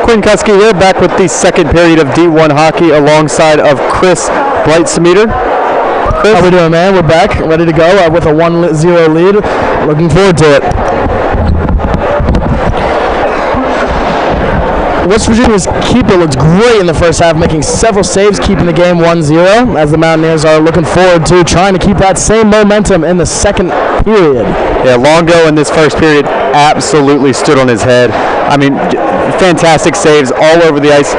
Quinn Kuski here, back with the second period of D1 hockey alongside of Chris Breitsemeter. Chris, how we doing, man? We're back, ready to go with a 1-0 lead. Looking forward to it. West Virginia's keeper looks great in the first half, making several saves, keeping the game 1-0, as the Mountaineers are looking forward to trying to keep that same momentum in the second period. Yeah, Longo in this first period absolutely stood on his head. I mean, fantastic saves all over the ice.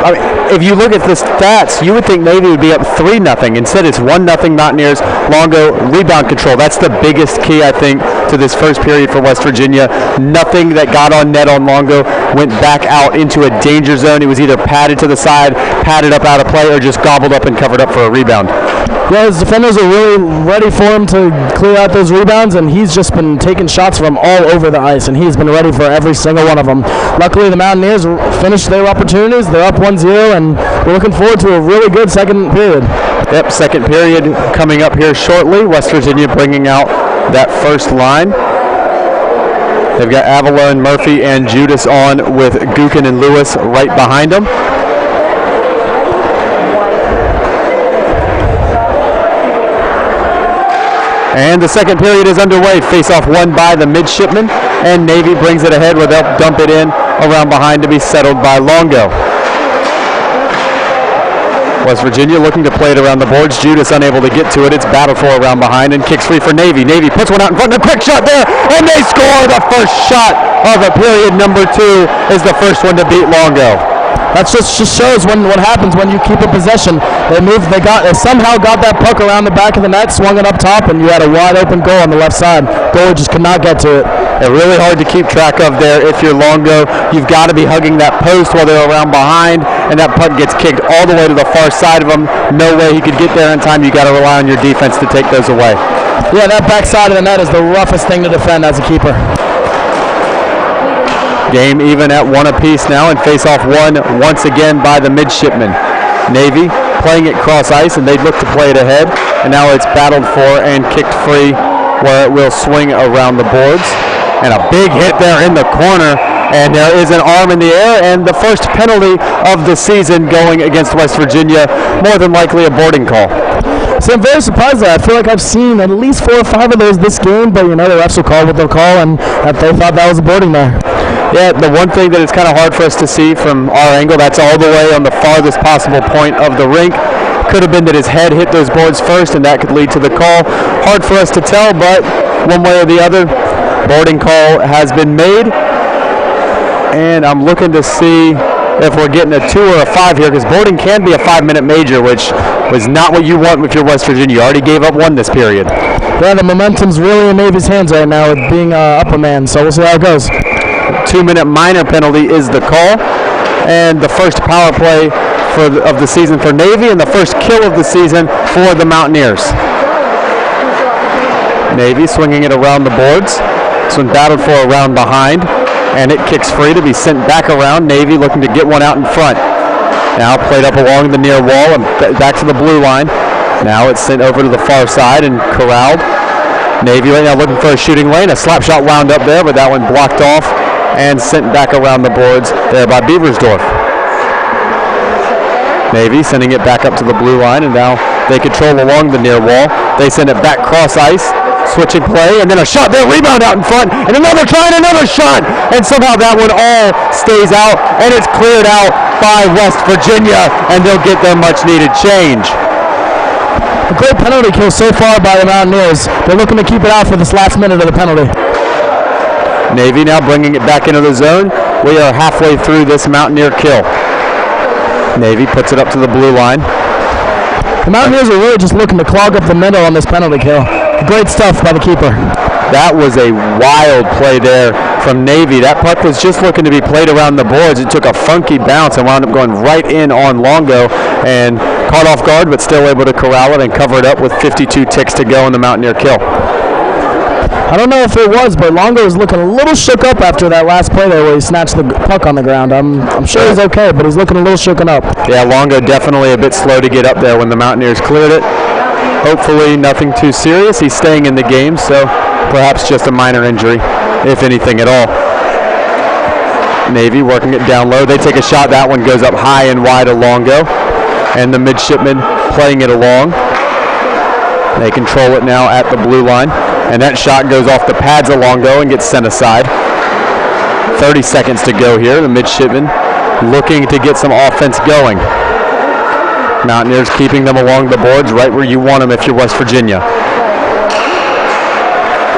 I mean, if you look at the stats, you would think Navy would be up 3-0. Instead, it's 1-0 Mountaineers. Longo, rebound control. That's the biggest key, I think, to this first period for West Virginia. Nothing that got on net on Longo went back out into a danger zone. It was either padded to the side, padded up out of play, or just gobbled up and covered up for a rebound. Yeah, his defenders are really ready for him to clear out those rebounds, and he's just been taking shots from all over the ice, and he's been ready for every single one of them. Luckily, the Mountaineers finished their opportunities. They're up 1-0, and we're looking forward to a really good second period. Yep, second period coming up here shortly. West Virginia bringing out that first line. They've got Avila and Murphy and Judas on with Gukin and Lewis right behind them. And the second period is underway. Face-off won by the midshipmen, and Navy brings it ahead where they'll dump it in around behind to be settled by Longo. West Virginia looking to play it around the boards. Judas unable to get to it. It's battled for around behind and kicks free for Navy. Navy puts one out in front. A quick shot there, and they score the first shot of the period. Number 2 is the first one to beat Longo. That just shows what happens when you keep a possession. They somehow got that puck around the back of the net, swung it up top, and you had a wide open goal on the left side. Goalie just could not get to it. They're really hard to keep track of there. If you're Longo, you've got to be hugging that post while they're around behind, and that puck gets kicked all the way to the far side of him. No way he could get there in time. You got to rely on your defense to take those away. Yeah, that back side of the net is the roughest thing to defend as a keeper. Game even at 1 apiece now, and face-off won once again by the midshipmen. Navy playing it cross ice, and they'd look to play it ahead, and now it's battled for and kicked free where it will swing around the boards. And a big hit there in the corner, and there is an arm in the air, and the first penalty of the season going against West Virginia, more than likely a boarding call. So I'm very surprised that I feel like I've seen at least 4 or 5 of those this game, but the refs will call what they'll call, and they thought that was a boarding there. Yeah, the one thing that it's kind of hard for us to see from our angle, that's all the way on the farthest possible point of the rink. Could have been that his head hit those boards first, and that could lead to the call. Hard for us to tell, but one way or the other, boarding call has been made. And I'm looking to see if we're getting a 2 or a 5 here, because boarding can be a 5-minute major, which was not what you want if you're West Virginia. You already gave up 1 this period. Yeah, the momentum's really in Navy's hands right now with being upper man, so we'll see how it goes. 2-minute minor penalty is the call, and the first power play of the season for Navy, and the first kill of the season for the Mountaineers. Navy swinging it around the boards. This one battled for around behind, and it kicks free to be sent back around. Navy looking to get one out in front. Now played up along the near wall and back to the blue line. Now it's sent over to the far side and corralled. Navy right now looking for a shooting lane. A slap shot wound up there, but that one blocked off and sent back around the boards there by Beaversdorf. Navy sending it back up to the blue line, and now they control along the near wall. They send it back cross ice, switching play, and then a shot there, rebound out in front, and another try and another shot, and somehow that one all stays out, and it's cleared out by West Virginia, and they'll get their much-needed change. A great penalty kill so far by the Mountaineers. They're looking to keep it out for this last minute of the penalty. Navy now bringing it back into the zone. We are halfway through this Mountaineer kill. Navy puts it up to the blue line. The Mountaineers are really just looking to clog up the middle on this penalty kill. Great stuff by the keeper. That was a wild play there from Navy. That puck was just looking to be played around the boards. It took a funky bounce and wound up going right in on Longo and caught off guard, but still able to corral it and cover it up with 52 ticks to go in the Mountaineer kill. I don't know if it was, but Longo was looking a little shook up after that last play there where he snatched the puck on the ground. I'm sure he's okay, but he's looking a little shooken up. Yeah, Longo definitely a bit slow to get up there when the Mountaineers cleared it. Hopefully nothing too serious. He's staying in the game, so perhaps just a minor injury, if anything at all. Navy working it down low. They take a shot. That one goes up high and wide of Longo. And the midshipmen playing it along. They control it now at the blue line. And that shot goes off the pads of Longo and gets sent aside. 30 seconds to go here. The midshipmen looking to get some offense going. Mountaineers keeping them along the boards right where you want them if you're West Virginia.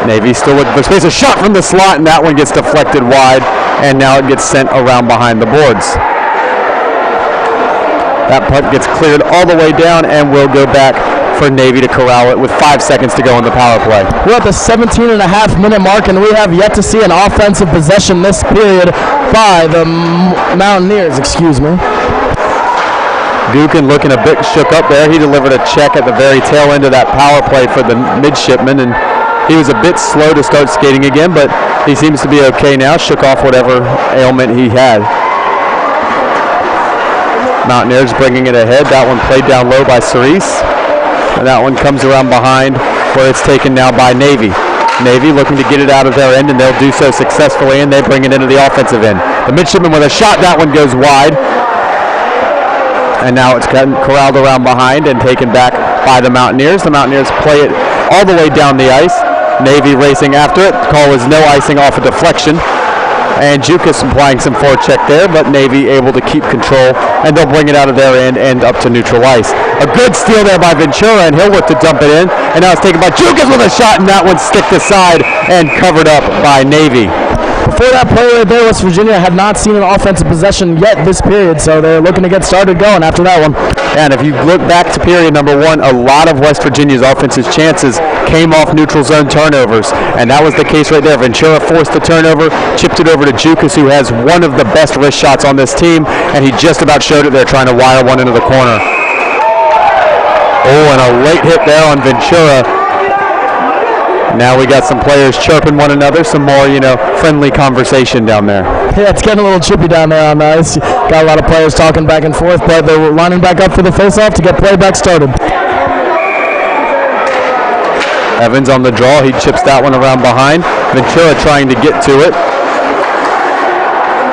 Navy still looking for space. A shot from the slot, and that one gets deflected wide, and now it gets sent around behind the boards. That puck gets cleared all the way down, and will go back for Navy to corral it with 5 seconds to go in the power play. We're at the 17.5-minute mark, and we have yet to see an offensive possession this period by the Mountaineers. Excuse me. Dukin looking a bit shook up there. He delivered a check at the very tail end of that power play for the midshipmen, and he was a bit slow to start skating again, but he seems to be okay now. Shook off whatever ailment he had. Mountaineers bringing it ahead. That one played down low by Cerise. And that one comes around behind where it's taken now by Navy. Navy looking to get it out of their end, and they'll do so successfully, and they bring it into the offensive end. The midshipman with a shot. That one goes wide. And now it's corralled around behind and taken back by the Mountaineers. The Mountaineers play it all the way down the ice. Navy racing after it. The call was no icing off a deflection. And Jukas applying some forecheck there, but Navy able to keep control, and they'll bring it out of their end and up to neutral ice. A good steal there by Ventura, and he'll look to dump it in. And now it's taken by Jukas with a shot, and that one sticked aside and covered up by Navy. Before that play right there, West Virginia had not seen an offensive possession yet this period, so they're looking to get started going after that one. And if you look back to period number one, a lot of West Virginia's offensive chances came off neutral zone turnovers, and that was the case right there. Ventura forced the turnover, chipped it over to Jukas, who has one of the best wrist shots on this team, and he just about showed it there trying to wire one into the corner. Oh, and a late hit there on Ventura. Now we got some players chirping one another, some more, friendly conversation down there. Yeah, it's getting a little chippy down there on the ice. Got a lot of players talking back and forth, but they're lining back up for the face-off to get play back started. Evans on the draw. He chips that one around behind. Ventura trying to get to it.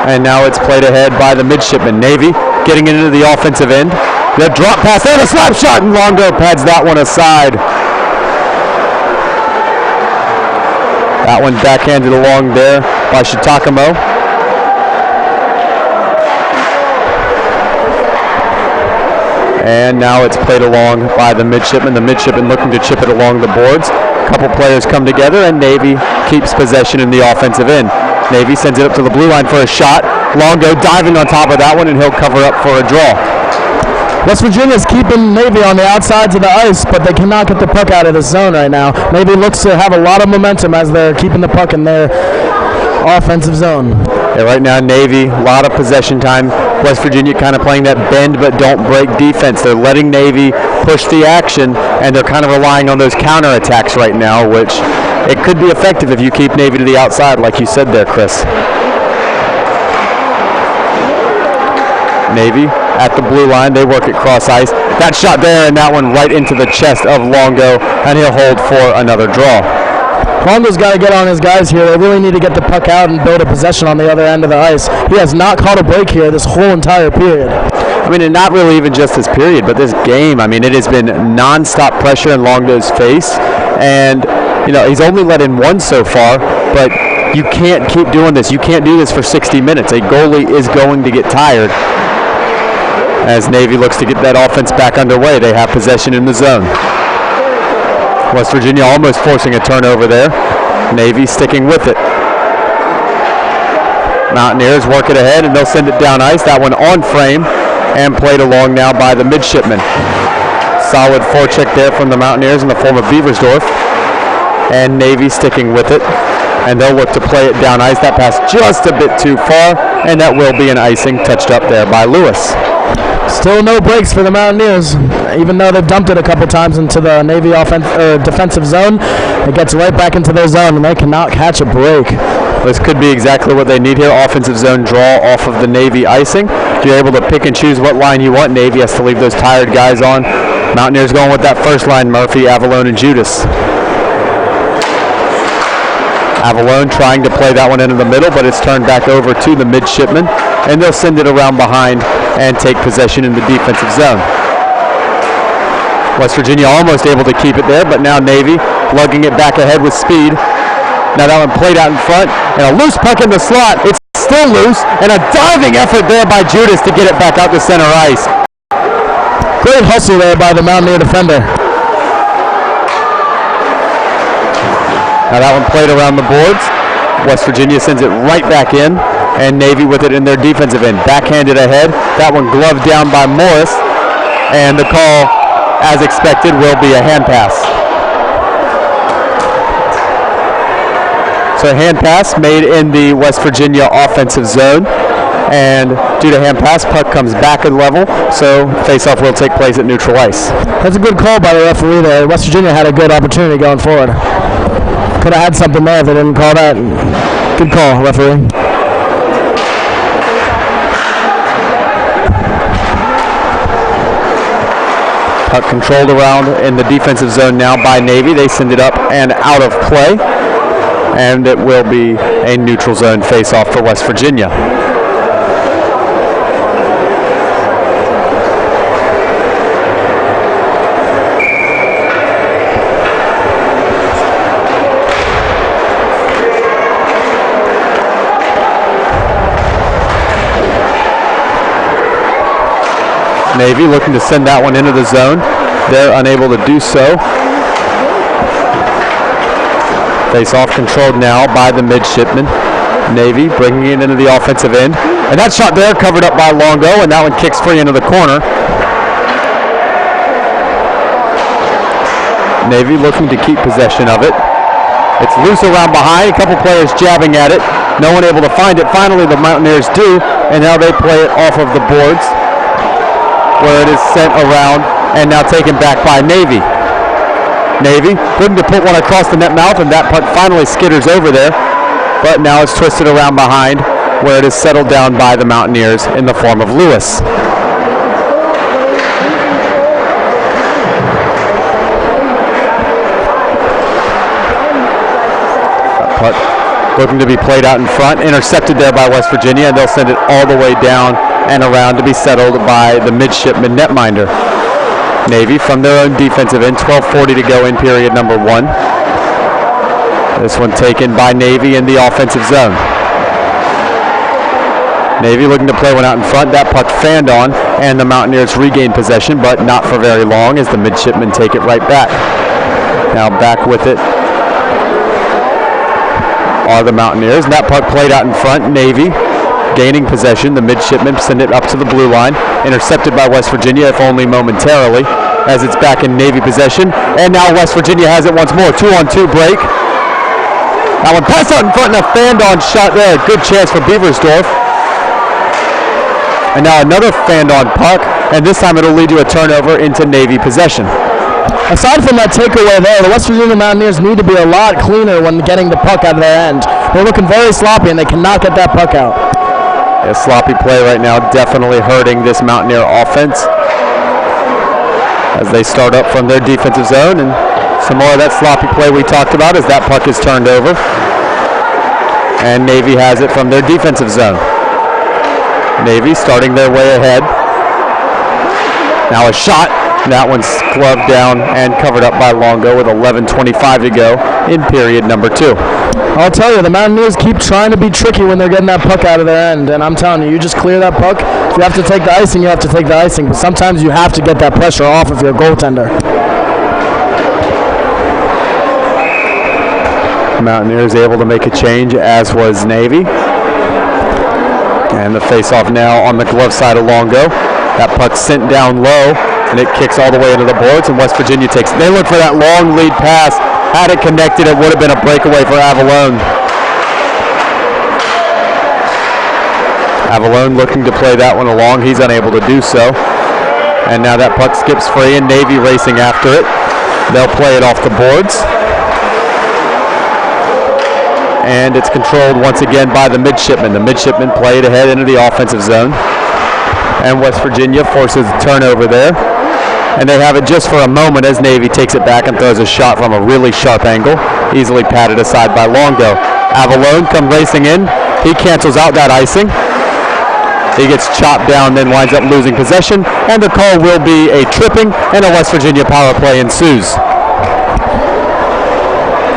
And now it's played ahead by the midshipman. Navy getting into the offensive end. The drop pass and a slap shot, and Longo pads that one aside. That one backhanded along there by Shitakamo. And now it's played along by the midshipman. The midshipman looking to chip it along the boards. A couple players come together, and Navy keeps possession in the offensive end. Navy sends it up to the blue line for a shot. Longo diving on top of that one, and he'll cover up for a draw. West Virginia's keeping Navy on the outsides of the ice, but they cannot get the puck out of the zone right now. Navy looks to have a lot of momentum as they're keeping the puck in their offensive zone. Yeah, right now, Navy, a lot of possession time. West Virginia kind of playing that bend but don't break defense. They're letting Navy push the action, and they're kind of relying on those counterattacks right now, which it could be effective if you keep Navy to the outside, like you said there, Chris. Navy at the blue line. They work it cross ice. That shot there, and that one right into the chest of Longo, and he'll hold for another draw. Longo's got to get on his guys here. They really need to get the puck out and build a possession on the other end of the ice. He has not caught a break here this whole entire period. I mean, and not really even just this period, but this game. I mean, it has been nonstop pressure in Longo's face, and he's only let in one so far, but you can't keep doing this. You can't do this for 60 minutes. A goalie is going to get tired. As Navy looks to get that offense back underway, they have possession in the zone. West Virginia almost forcing a turnover there. Navy sticking with it. Mountaineers work it ahead, and they'll send it down ice. That one on frame and played along now by the midshipmen. Solid forecheck there from the Mountaineers in the form of Beaversdorf. And Navy sticking with it. And they'll look to play it down ice. That pass just a bit too far, and that will be an icing touched up there by Lewis. Still no breaks for the Mountaineers, even though they've dumped it a couple times into the Navy defensive zone. It gets right back into their zone, and they cannot catch a break. This could be exactly what they need here. Offensive zone draw off of the Navy icing. You're able to pick and choose what line you want. Navy has to leave those tired guys on. Mountaineers going with that first line, Murphy, Avalone, and Judas. Avalone trying to play that one into the middle, but it's turned back over to the midshipmen, and they'll send it around behind and take possession in the defensive zone. West Virginia almost able to keep it there, but now Navy lugging it back ahead with speed. Now that one played out in front, and a loose puck in the slot. It's still loose, and a diving effort there by Judas to get it back out to center ice. Great hustle there by the Mountaineer defender. Now that one played around the boards. West Virginia sends it right back in, and Navy with it in their defensive end. Backhanded ahead. That one gloved down by Morris, and the call, as expected, will be a hand pass. So a hand pass made in the West Virginia offensive zone, and due to hand pass, puck comes back at level, so face-off will take place at neutral ice. That's a good call by the referee there. West Virginia had a good opportunity going forward. Could have had something there if they didn't call that. Good call, referee. Puck controlled around in the defensive zone now by Navy. They send it up and out of play, and it will be a neutral zone face-off for West Virginia. Navy looking to send that one into the zone. They're unable to do so. Face-off controlled now by the midshipmen. Navy bringing it into the offensive end. And that shot there covered up by Longo, and that one kicks free into the corner. Navy looking to keep possession of it. It's loose around behind. A couple players jabbing at it. No one able to find it. Finally, the Mountaineers do, and now they play it off of the boards, where it is sent around and now taken back by Navy. Navy looking to put one across the net mouth, and that puck finally skitters over there, but now it's twisted around behind, where it is settled down by the Mountaineers in the form of Lewis. Puck looking to be played out in front, intercepted there by West Virginia, and they'll send it all the way down and around to be settled by the midshipman netminder. Navy from their own defensive end, 12:40 to go in period number 1. This one taken by Navy in the offensive zone. Navy looking to play one out in front. That puck fanned on, and the Mountaineers regain possession, but not for very long as the midshipmen take it right back. Now back with it are the Mountaineers, and that puck played out in front. Navy gaining possession. The midshipmen send it up to the blue line. Intercepted by West Virginia, if only momentarily, as it's back in Navy possession. And now West Virginia has it once more. 2-on-2 break. That one passed out in front and a fanned-on shot there. Good chance for Beaversdorf. And now another fanned-on puck, and this time it'll lead to a turnover into Navy possession. Aside from that takeaway there, the West Virginia Mountaineers need to be a lot cleaner when getting the puck out of their end. They're looking very sloppy, and they cannot get that puck out. A sloppy play right now, definitely hurting this Mountaineer offense as they start up from their defensive zone, and some more of that sloppy play we talked about as that puck is turned over, and Navy has it from their defensive zone. Navy starting their way ahead. Now a shot. That one's gloved down and covered up by Longo with 11:25 to go in period number 2. I'll tell you, the Mountaineers keep trying to be tricky when they're getting that puck out of their end, and I'm telling you, you just clear that puck. If you have to take the icing, you have to take the icing, but sometimes you have to get that pressure off if you're a goaltender. Mountaineers able to make a change, as was Navy. And the face-off now on the glove side of Longo. That puck sent down low, and it kicks all the way into the boards, and West Virginia takes it. They look for that long lead pass. Had it connected, it would have been a breakaway for Avalone. Avalone looking to play that one along. He's unable to do so. And now that puck skips free, and Navy racing after it. They'll play it off the boards. And it's controlled once again by the midshipmen. The midshipmen play it ahead into the offensive zone. And West Virginia forces a turnover there. And they have it just for a moment as Navy takes it back and throws a shot from a really sharp angle. Easily patted aside by Longo. Avalone come racing in. He cancels out that icing. He gets chopped down, then winds up losing possession, and the call will be a tripping, and a West Virginia power play ensues.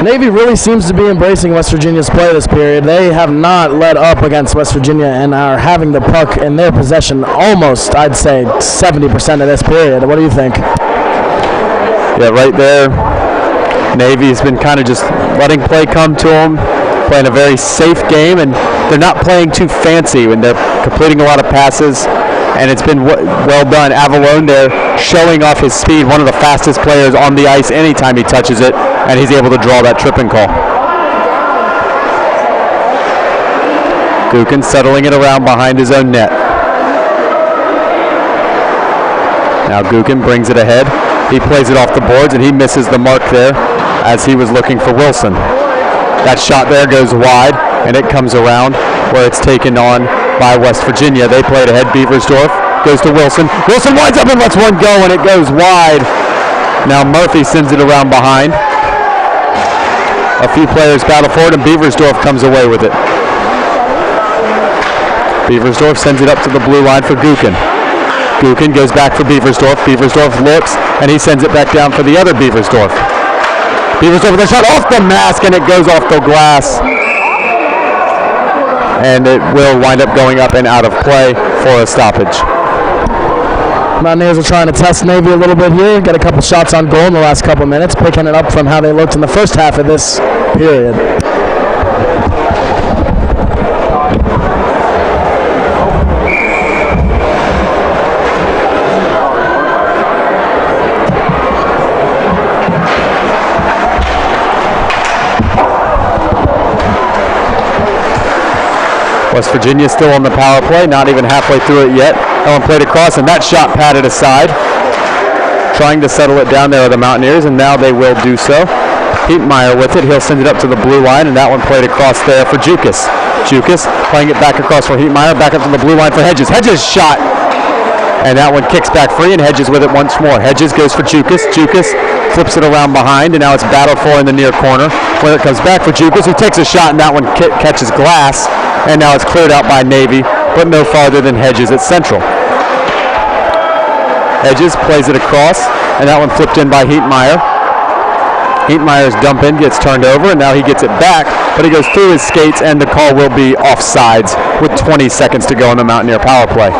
Navy really seems to be embracing West Virginia's play this period. They have not let up against West Virginia and are having the puck in their possession almost, I'd say, 70% of this period. What do you think? Yeah, right there. Navy's been kind of just letting play come to them, playing a very safe game, and they're not playing too fancy when they're completing a lot of passes, and it's been well done. Avalone there showing off his speed, one of the fastest players on the ice anytime he touches it, and he's able to draw that tripping call. Gukin settling it around behind his own net. Now Gukin brings it ahead. He plays it off the boards, and he misses the mark there as he was looking for Wilson. That shot there goes wide, and it comes around where it's taken on by West Virginia. They play it ahead. Beaversdorf goes to Wilson. Wilson winds up and lets one go, and it goes wide. Now Murphy sends it around behind. A few players battle for it, and Beaversdorf comes away with it. Beaversdorf sends it up to the blue line for Gukin. Gukin goes back for Beaversdorf. Beaversdorf looks, and he sends it back down for the other Beaversdorf. Beaversdorf with a shot off the mask, and it goes off the glass. And it will wind up going up and out of play for a stoppage. Mountaineers are trying to test Navy a little bit here. Got a couple shots on goal in the last couple minutes, picking it up from how they looked in the first half of this period. West Virginia still on the power play, not even halfway through it yet. Ellen played across, and that shot patted aside. Trying to settle it down there are the Mountaineers, and now they will do so. Heatmeyer with it. He'll send it up to the blue line, and that one played across there for Jukas. Jukas playing it back across for Heatmeyer, back up to the blue line for Hedges. Hedges shot, and that one kicks back free, and Hedges with it once more. Hedges goes for Jukas. Jukas flips it around behind, and now it's battled for in the near corner. When it comes back for Jukas, who takes a shot, and that one catches glass. And now it's cleared out by Navy, but no farther than Hedges at Central. Hedges plays it across, and that one flipped in by Heatmeyer. Heatmeyer's dump in gets turned over, and now he gets it back, but he goes through his skates, and the call will be offsides with 20 seconds to go in the Mountaineer power play.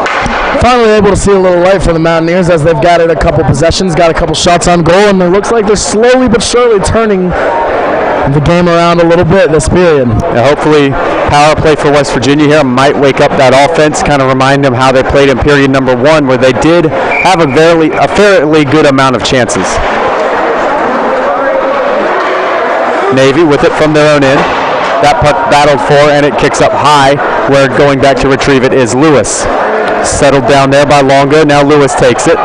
Finally able to see a little light for the Mountaineers as they've got it a couple possessions, got a couple shots on goal, and it looks like they're slowly but surely turning the game around a little bit this period. Now hopefully power play for West Virginia here might wake up that offense, kind of remind them how they played in period number one, where they did have a fairly good amount of chances. Navy with it from their own end. That puck battled for, and it kicks up high, where going back to retrieve it is Lewis. Settled down there by Longo. Now Lewis takes it.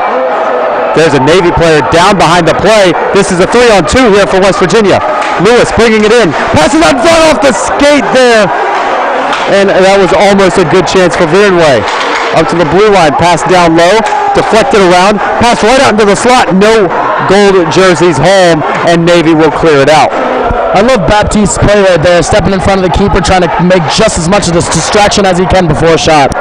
There's a Navy player down behind the play. This is a 3-on-2 here for West Virginia. Lewis bringing it in. Passes out front off the skate there. And that was almost a good chance for Virenway. Up to the blue line. Pass down low. Deflected around. Pass right out into the slot. No gold jerseys home. And Navy will clear it out. I love Baptiste's play right there. Stepping in front of the keeper. Trying to make just as much of this distraction as he can before a shot.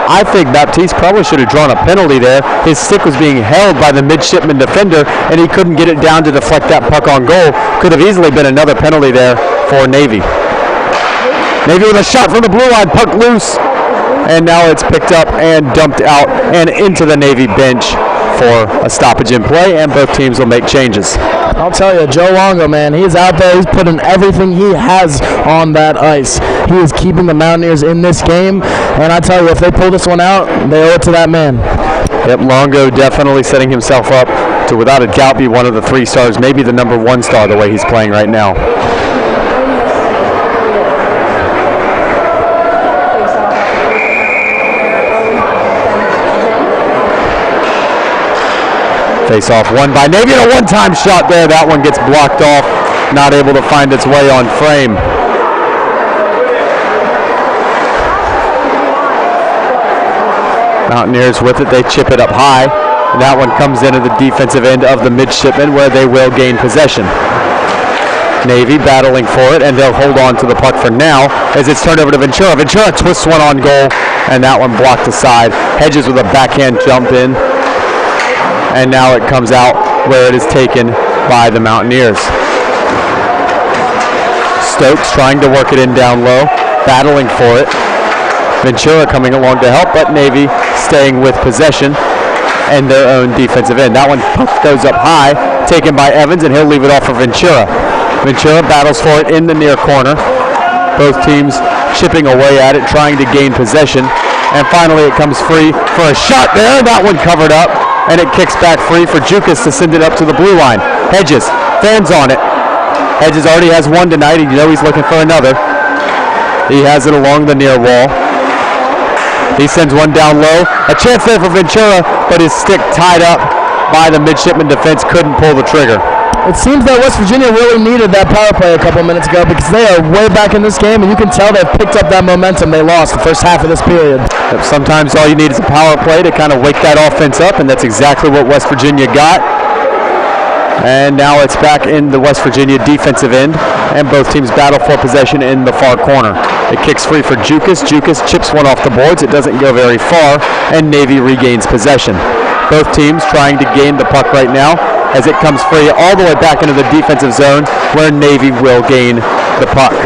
I think Baptiste probably should have drawn a penalty there. His stick was being held by the midshipman defender, and he couldn't get it down to deflect that puck on goal. Could have easily been another penalty there for Navy. Navy with a shot from the blue line, puck loose, and now it's picked up and dumped out and into the Navy bench for a stoppage in play, and both teams will make changes. I'll tell you, Joe Longo, man, he's out there. He's putting everything he has on that ice. He is keeping the Mountaineers in this game, and I tell you, if they pull this one out, they owe it to that man. Yep, Longo definitely setting himself up to, without a doubt, be one of the 3 stars, maybe the number 1 star the way he's playing right now. Face off won by Navy, and a one-time shot there. That one gets blocked off, not able to find its way on frame. Mountaineers with it, they chip it up high. And that one comes into the defensive end of the midshipmen, where they will gain possession. Navy battling for it, and they'll hold on to the puck for now as it's turned over to Ventura. Ventura twists one on goal, and that one blocked aside. Hedges with a backhand jump in, and now it comes out where it is taken by the Mountaineers. Stokes trying to work it in down low, battling for it. Ventura coming along to help, but Navy staying with possession and their own defensive end. That one goes up high, taken by Evans, and he'll leave it off for Ventura. Ventura battles for it in the near corner. Both teams chipping away at it, trying to gain possession. And finally it comes free for a shot there. That one covered up, and it kicks back free for Jukas to send it up to the blue line. Hedges, fans on it. Hedges already has one tonight, and you know he's looking for another. He has it along the near wall. He sends one down low. A chance there for Ventura, but his stick tied up by the midshipman defense, couldn't pull the trigger. It seems that West Virginia really needed that power play a couple minutes ago because they are way back in this game, and you can tell they've picked up that momentum they lost the first half of this period. Sometimes all you need is a power play to kind of wake that offense up, and that's exactly what West Virginia got. And now it's back in the West Virginia defensive end, and both teams battle for possession in the far corner. It kicks free for Jukas. Jukas chips one off the boards. It doesn't go very far, and Navy regains possession. Both teams trying to gain the puck right now as it comes free all the way back into the defensive zone where Navy will gain the puck.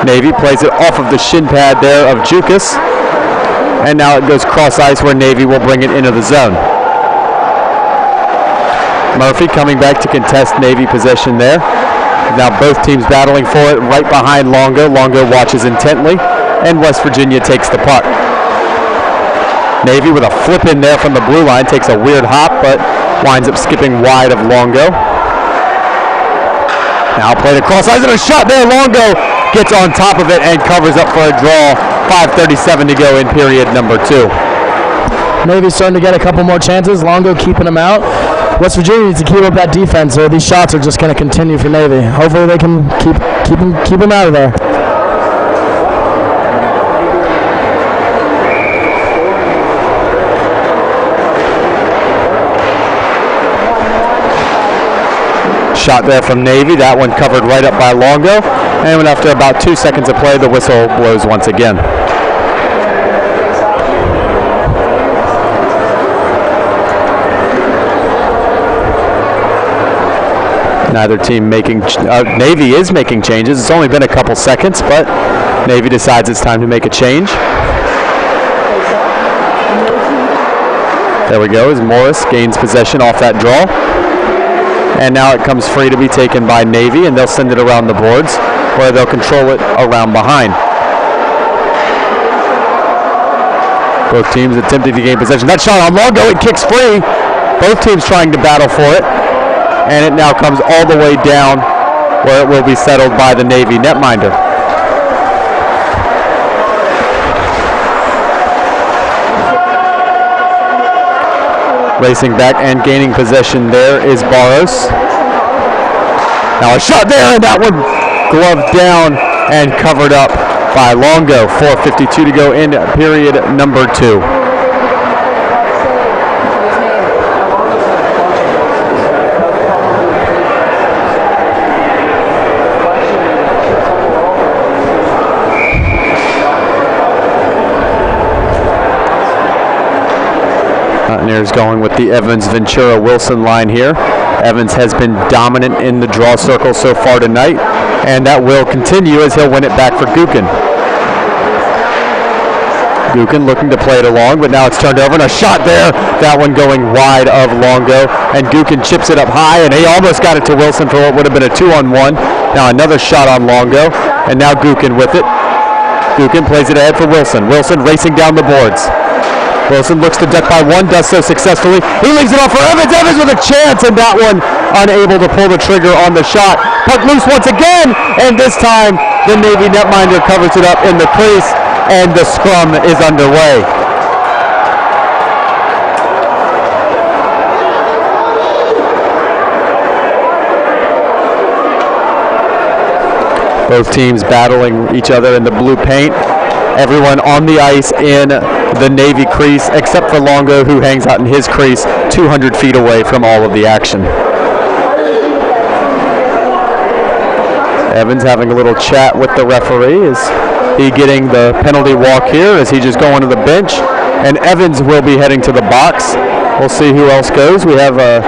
Navy plays it off of the shin pad there of Jukas, and now it goes cross ice where Navy will bring it into the zone. Murphy coming back to contest Navy possession there. Now both teams battling for it right behind Longo. Longo watches intently, and West Virginia takes the puck. Navy with a flip in there from the blue line, takes a weird hop, but winds up skipping wide of Longo. Now played across ice, and a shot there. Longo gets on top of it and covers up for a draw. 5:37 to go in period number 2. Navy's starting to get a couple more chances. Longo keeping them out. West Virginia needs to keep up that defense, or these shots are just going to continue for Navy. Hopefully they can keep them out of there. Shot there from Navy. That one covered right up by Longo. And after about 2 seconds of play, the whistle blows once again. Neither team making, Navy is making changes. It's only been a couple seconds, but Navy decides it's time to make a change. There we go, as Morris gains possession off that draw. And now it comes free to be taken by Navy, and they'll send it around the boards where they'll control it around behind. Both teams attempting to gain possession. That shot on Longo, it kicks free. Both teams trying to battle for it. And it now comes all the way down where it will be settled by the Navy netminder. Racing back and gaining possession there is Barros. Now a shot there, and that one gloved down and covered up by Longo. 4:52 to go in period number 2. Mountaineers going with the Evans, Ventura, Wilson line here. Evans has been dominant in the draw circle so far tonight, and that will continue as he'll win it back for Gukin. Gukin looking to play it along, but now it's turned over, and a shot there. That one going wide of Longo, and Gukin chips it up high, and he almost got it to Wilson for what would have been a 2-on-1. Now another shot on Longo, and now Gukin with it. Gukin plays it ahead for Wilson. Wilson racing down the boards. Wilson looks to duck by one, does so successfully. He leaves it off for Evans. Evans with a chance, and that one unable to pull the trigger on the shot. Puck loose once again, and this time the Navy netminder covers it up in the crease, and the scrum is underway. Both teams battling each other in the blue paint. Everyone on the ice in the Navy crease, except for Longo, who hangs out in his crease 200 feet away from all of the action. Evans having a little chat with the referee. Is he getting the penalty walk here? Is he just going to the bench? And Evans will be heading to the box. We'll see who else goes. We have a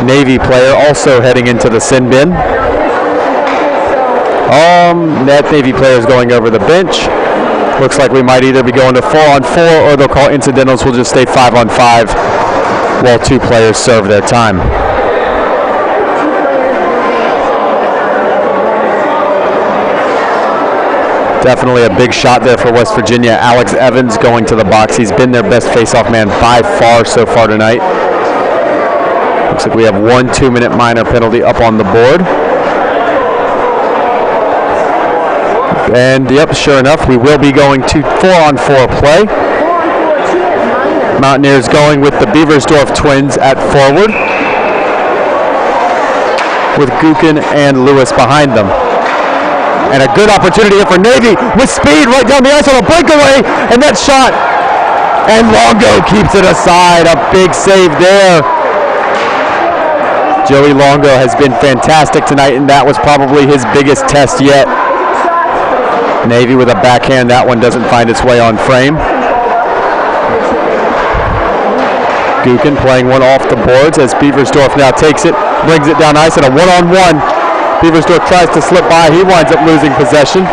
Navy player also heading into the sin bin. That Navy player is going over the bench. Looks like we might either be going to 4-on-4 or they'll call incidentals. We'll just stay 5-on-5 while 2 players serve their time. Definitely a big shot there for West Virginia. Alex Evans going to the box. He's been their best face-off man by far so far tonight. Looks like we have 1 2-minute minor penalty up on the board. And yep, sure enough, we will be going to 4-on-4 play. Mountaineers going with the Beversdorf twins at forward, with Gukin and Lewis behind them. And a good opportunity here for Navy with speed right down the ice on a breakaway, and that shot. And Longo keeps it aside. A big save there. Joey Longo has been fantastic tonight, and that was probably his biggest test yet. Navy with a backhand. That one doesn't find its way on frame. Gukin playing one off the boards as Beversdorf now takes it, brings it down ice, and a one-on-one. Beversdorf tries to slip by. He winds up losing possession.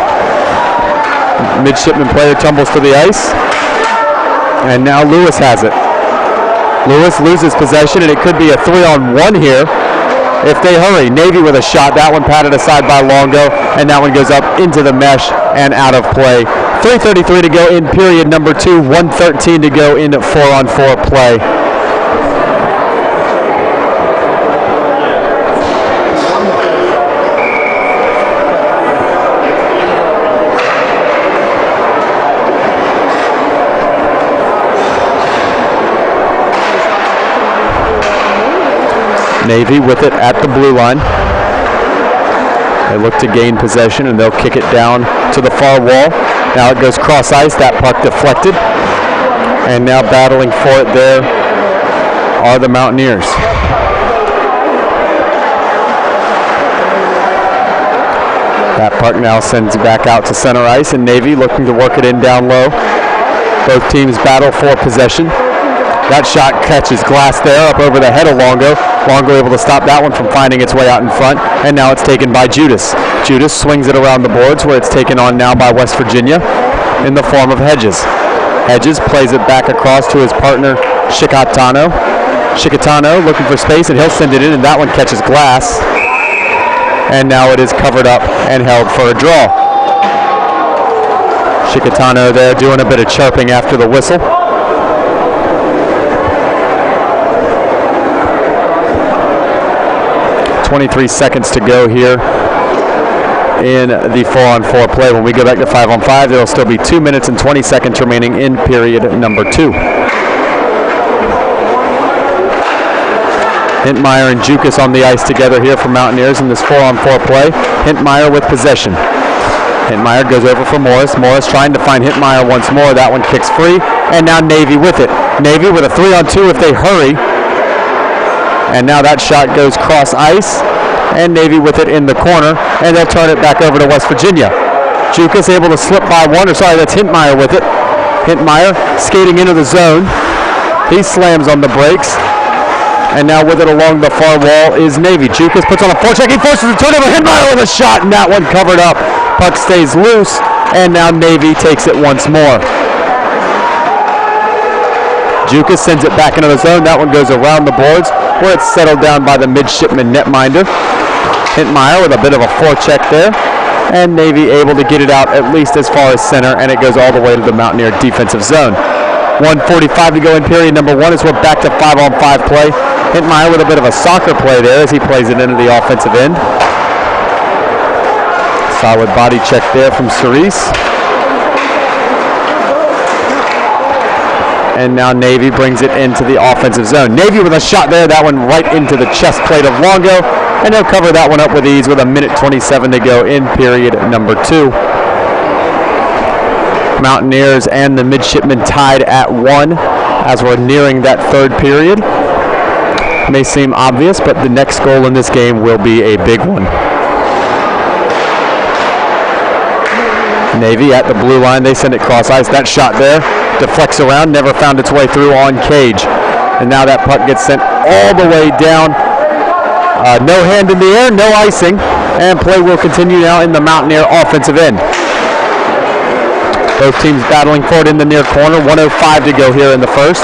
Midshipman player tumbles to the ice. And now Lewis has it. Lewis loses possession, and it could be a 3-on-1 here if they hurry. Navy with a shot. That one patted aside by Longo, and that one goes up into the mesh and out of play. 3:33 to go in period number 2. 1:13 to go in 4-on-4 play. Navy with it at the blue line. They look to gain possession, and they'll kick it down to the far wall. Now it goes cross ice. That puck deflected. And now battling for it there are the Mountaineers. That puck now sends back out to center ice, and Navy looking to work it in down low. Both teams battle for possession. That shot catches glass there up over the head of Longo. Longo able to stop that one from finding its way out in front, and now it's taken by Judas. Judas swings it around the boards where it's taken on now by West Virginia in the form of Hedges. Hedges plays it back across to his partner Shikatano. Shikatano looking for space, and he'll send it in, and that one catches glass. And now it is covered up and held for a draw. Shikatano there doing a bit of chirping after the whistle. 23 seconds to go here in the 4-on-4 play. When we go back to 5-on-5, there will still be 2 minutes and 20 seconds remaining in period number 2. Hintmeyer and Jukas on the ice together here for Mountaineers in this 4-on-4 play. Hintmeyer with possession. Hintmeyer goes over for Morris. Morris trying to find Hintmeyer once more. That one kicks free, and now Navy with it. Navy with a 3-on-2 if they hurry. And now that shot goes cross ice, and Navy with it in the corner, and they'll turn it back over to West Virginia. Jukas able to slip by one, or sorry, that's Hintmeyer with it. Hintmeyer skating into the zone. He slams on the brakes, and now with it along the far wall is Navy. Jukas puts on a forecheck. He forces a turnover. Hintmeyer with a shot, and that one covered up. Puck stays loose, and now Navy takes it once more. Jukas sends it back into the zone. That one goes around the boards, where it's settled down by the midshipman netminder. Hintmeyer with a bit of a forecheck there, and Navy able to get it out at least as far as center, and it goes all the way to the Mountaineer defensive zone. 1:45 to go in period number 1 as we're back to 5-on-5 play. Hintmeyer with a bit of a soccer play there as he plays it into the offensive end. Solid body check there from Cerise. And now Navy brings it into the offensive zone. Navy with a shot there, that one right into the chest plate of Longo, and they'll cover that one up with ease with 1:27 to go in period number 2. Mountaineers and the midshipmen tied at 1 as we're nearing that third period. May seem obvious, but the next goal in this game will be a big one. Navy at the blue line. They send it cross ice. That shot there deflects around, never found its way through on Cage. And now that puck gets sent all the way down. No hand in the air, no icing. And play will continue now in the Mountaineer offensive end. Both teams battling for it in the near corner. 1:05 to go here in the first.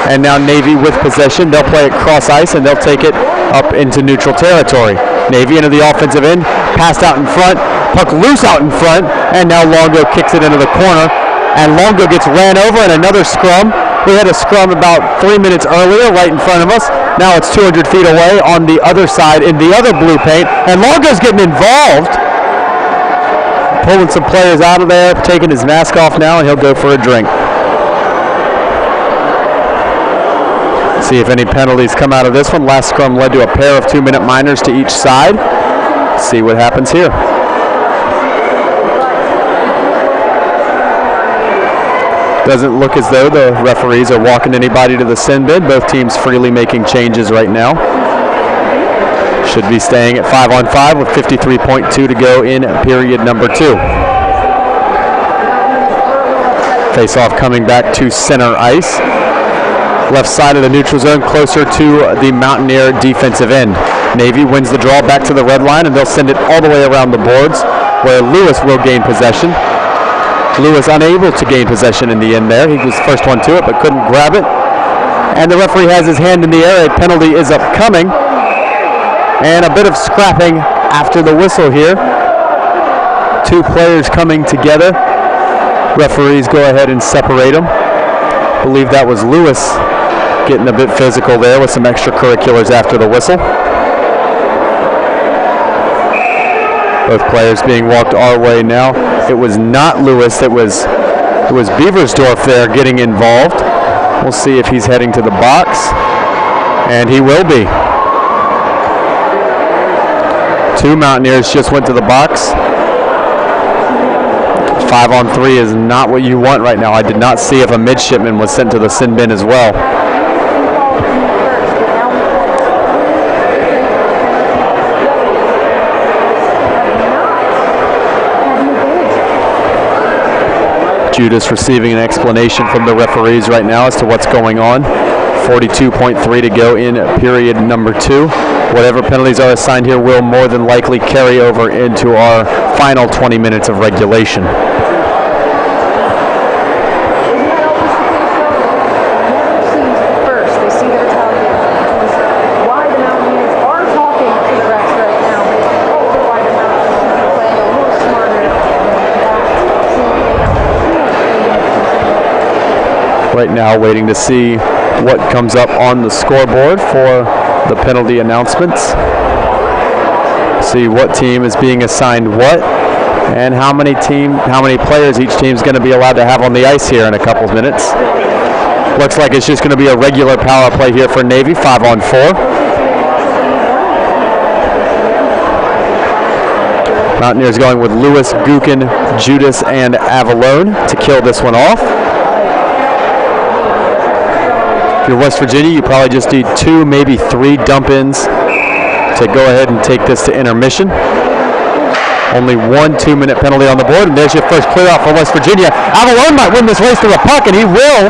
And now Navy with possession. They'll play it cross ice and they'll take it up into neutral territory. Navy into the offensive end, passed out in front, puck loose out in front, and now Longo kicks it into the corner. And Longo gets ran over in another scrum. We had a scrum about 3 minutes earlier right in front of us. Now it's 200 feet away on the other side in the other blue paint. And Longo's getting involved. Pulling some players out of there, taking his mask off now, and he'll go for a drink. See if any penalties come out of this one. Last scrum led to a pair of 2-minute minors to each side. See what happens here. Doesn't look as though the referees are walking anybody to the sin bin. Both teams freely making changes right now. Should be staying at 5-on-5 with 53.2 to go in period number 2. Face-off coming back to center ice. Left side of the neutral zone, closer to the Mountaineer defensive end. Navy wins the draw back to the red line, and they'll send it all the way around the boards, where Lewis will gain possession. Lewis unable to gain possession in the end there. He was the first one to it, but couldn't grab it. And the referee has his hand in the air. A penalty is upcoming. And a bit of scrapping after the whistle here. Two players coming together. Referees go ahead and separate them. I believe that was Lewis getting a bit physical there with some extracurriculars after the whistle. Both players being walked our way now. It was not Lewis, it was Beaversdorf there getting involved. We'll see if he's heading to the box. And he will be. Two Mountaineers just went to the box. 5-on-3 is not what you want right now. I did not see if a midshipman was sent to the sin bin as well. Judas receiving an explanation from the referees right now as to what's going on. 42.3 to go in period number 2. Whatever penalties are assigned here will more than likely carry over into our final 20 minutes of regulation. Right now waiting to see what comes up on the scoreboard for the penalty announcements. See what team is being assigned what and how many players each team is going to be allowed to have on the ice here in a couple of minutes. Looks like it's just going to be a regular power play here for Navy, 5-on-4. Mountaineers going with Lewis, Gookin, Judas, and Avalone to kill this one off. If you're West Virginia, you probably just need 2, maybe 3 dump-ins to go ahead and take this to intermission. Only 1 2-minute penalty on the board, and there's your first clear-off for West Virginia. Avalone might win this race to the puck, and he will.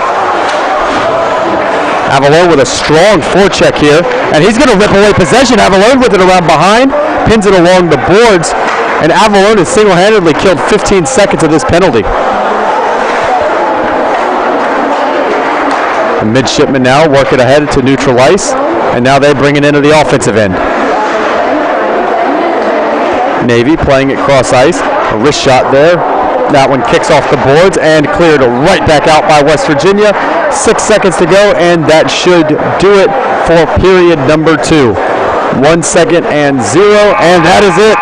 Avalone with a strong forecheck here, and he's going to rip away possession. Avalone with it around behind, pins it along the boards, and Avalone has single-handedly killed 15 seconds of this penalty. The midshipmen now work it ahead to neutral ice, and now they bring it into the offensive end. Navy playing it cross ice. A wrist shot there. That one kicks off the boards and cleared right back out by West Virginia. 6 seconds to go, and that should do it for period number 2. 1 second and 0, and that is it.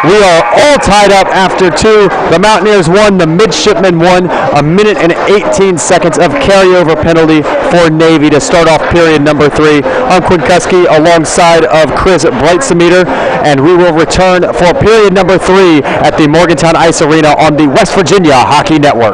We are all tied up after 2. The Mountaineers won, the midshipmen won. 1 minute and 18 seconds of carryover penalty for Navy to start off period number 3. I'm Quinn Kuski alongside of Chris Breitsemeter, and we will return for period number 3 at the Morgantown Ice Arena on the West Virginia Hockey Network.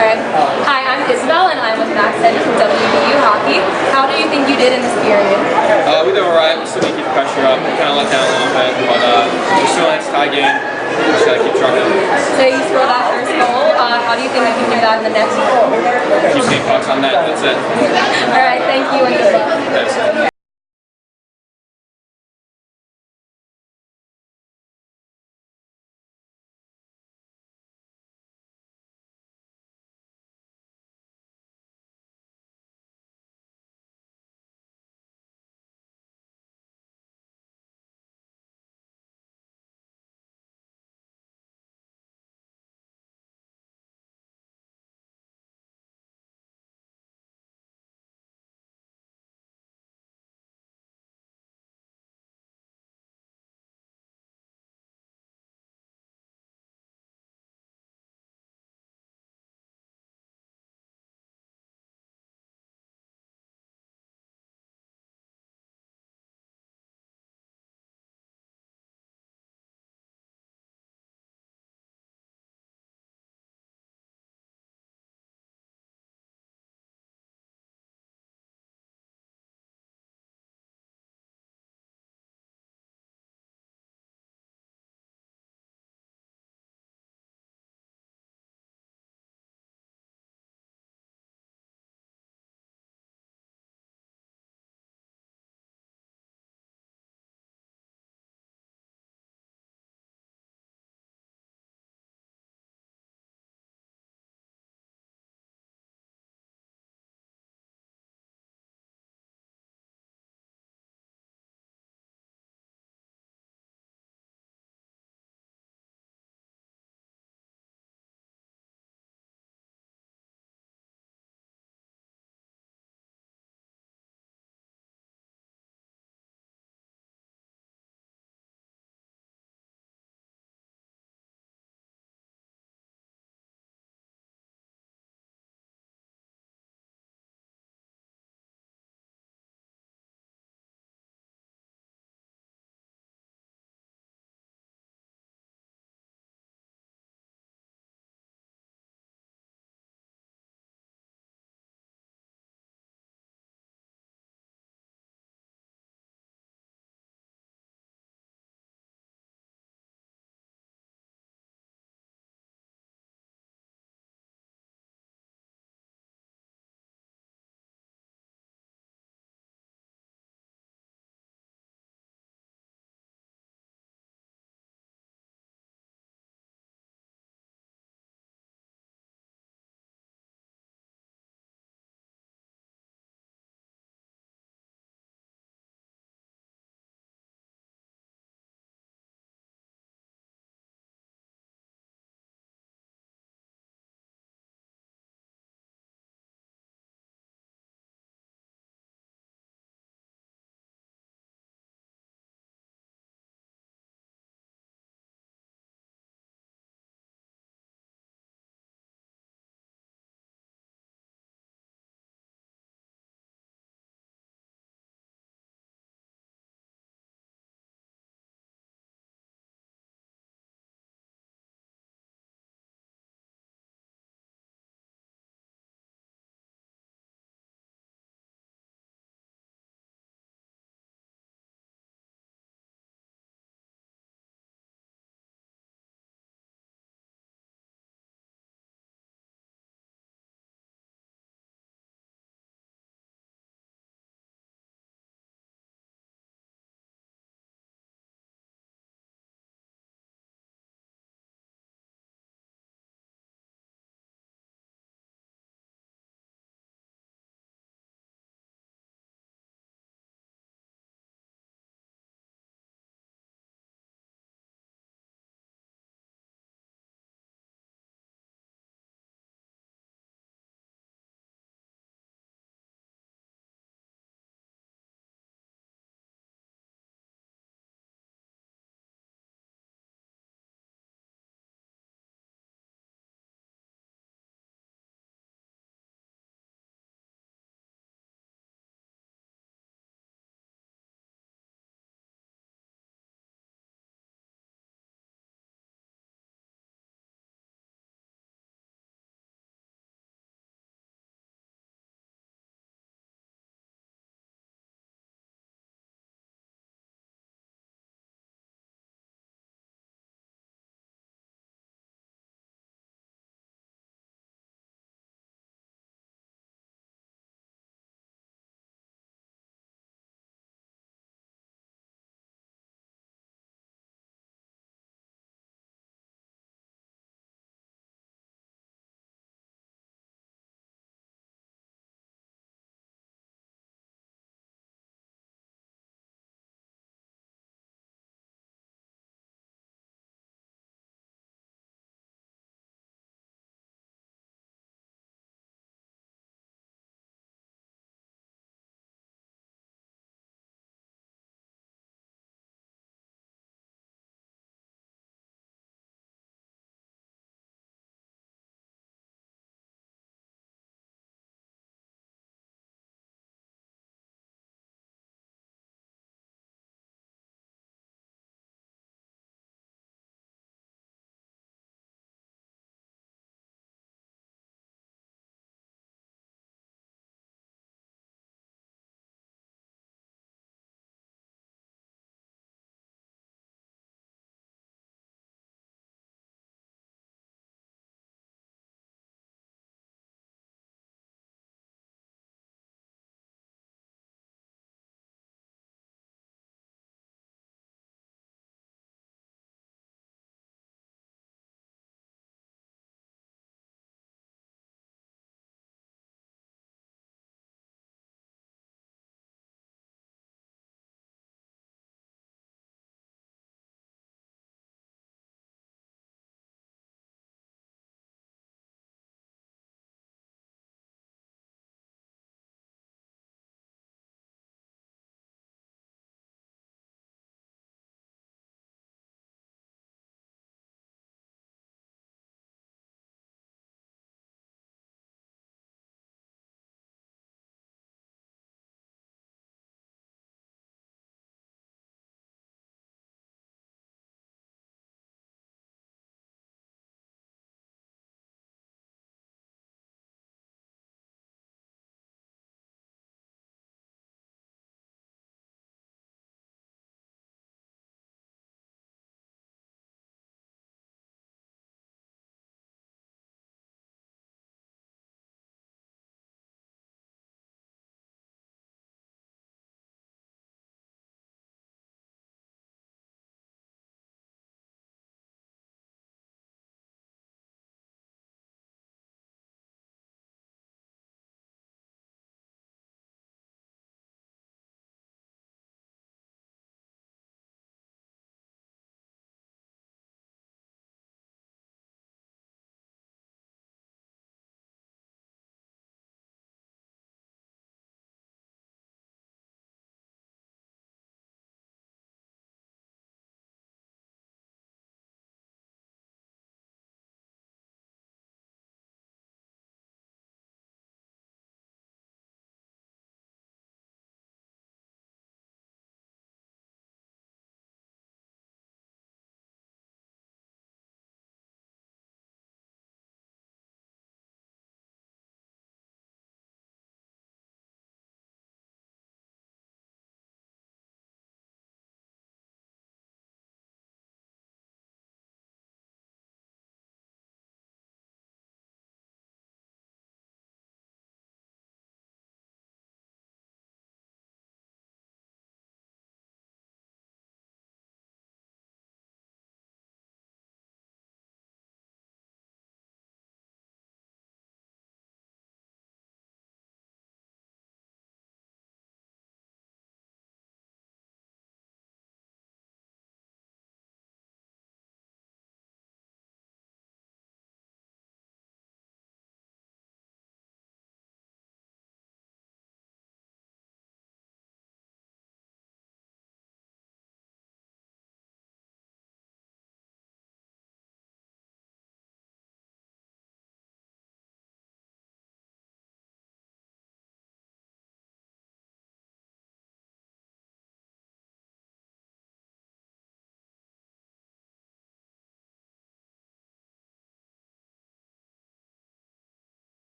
Alright. Hi, I'm Isabel and I'm with Max Hedges from WVU Hockey. How do you think you did in this period? We did alright. We still need to keep the pressure up. We kind of let down a little bit, but we're still in a tie game. We just gotta keep trucking. So you scored that first goal. How do you think you can do that in the next goal? Keep staying pucks on net. That's it. Alright, thank you and good luck. Thanks.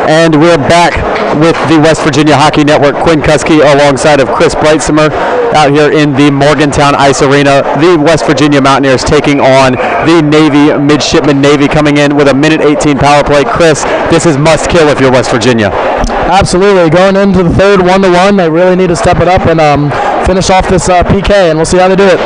And we're back with the West Virginia Hockey Network. Quinn Kuski alongside of Chris Breitzimer out here in the Morgantown Ice Arena. The West Virginia Mountaineers taking on the Navy midshipmen. Navy coming in with a minute 18 power play. Chris, this is must kill if you're West Virginia. Absolutely. Going into the third 1-1, they really need to step it up and finish off this PK, and we'll see how they do it.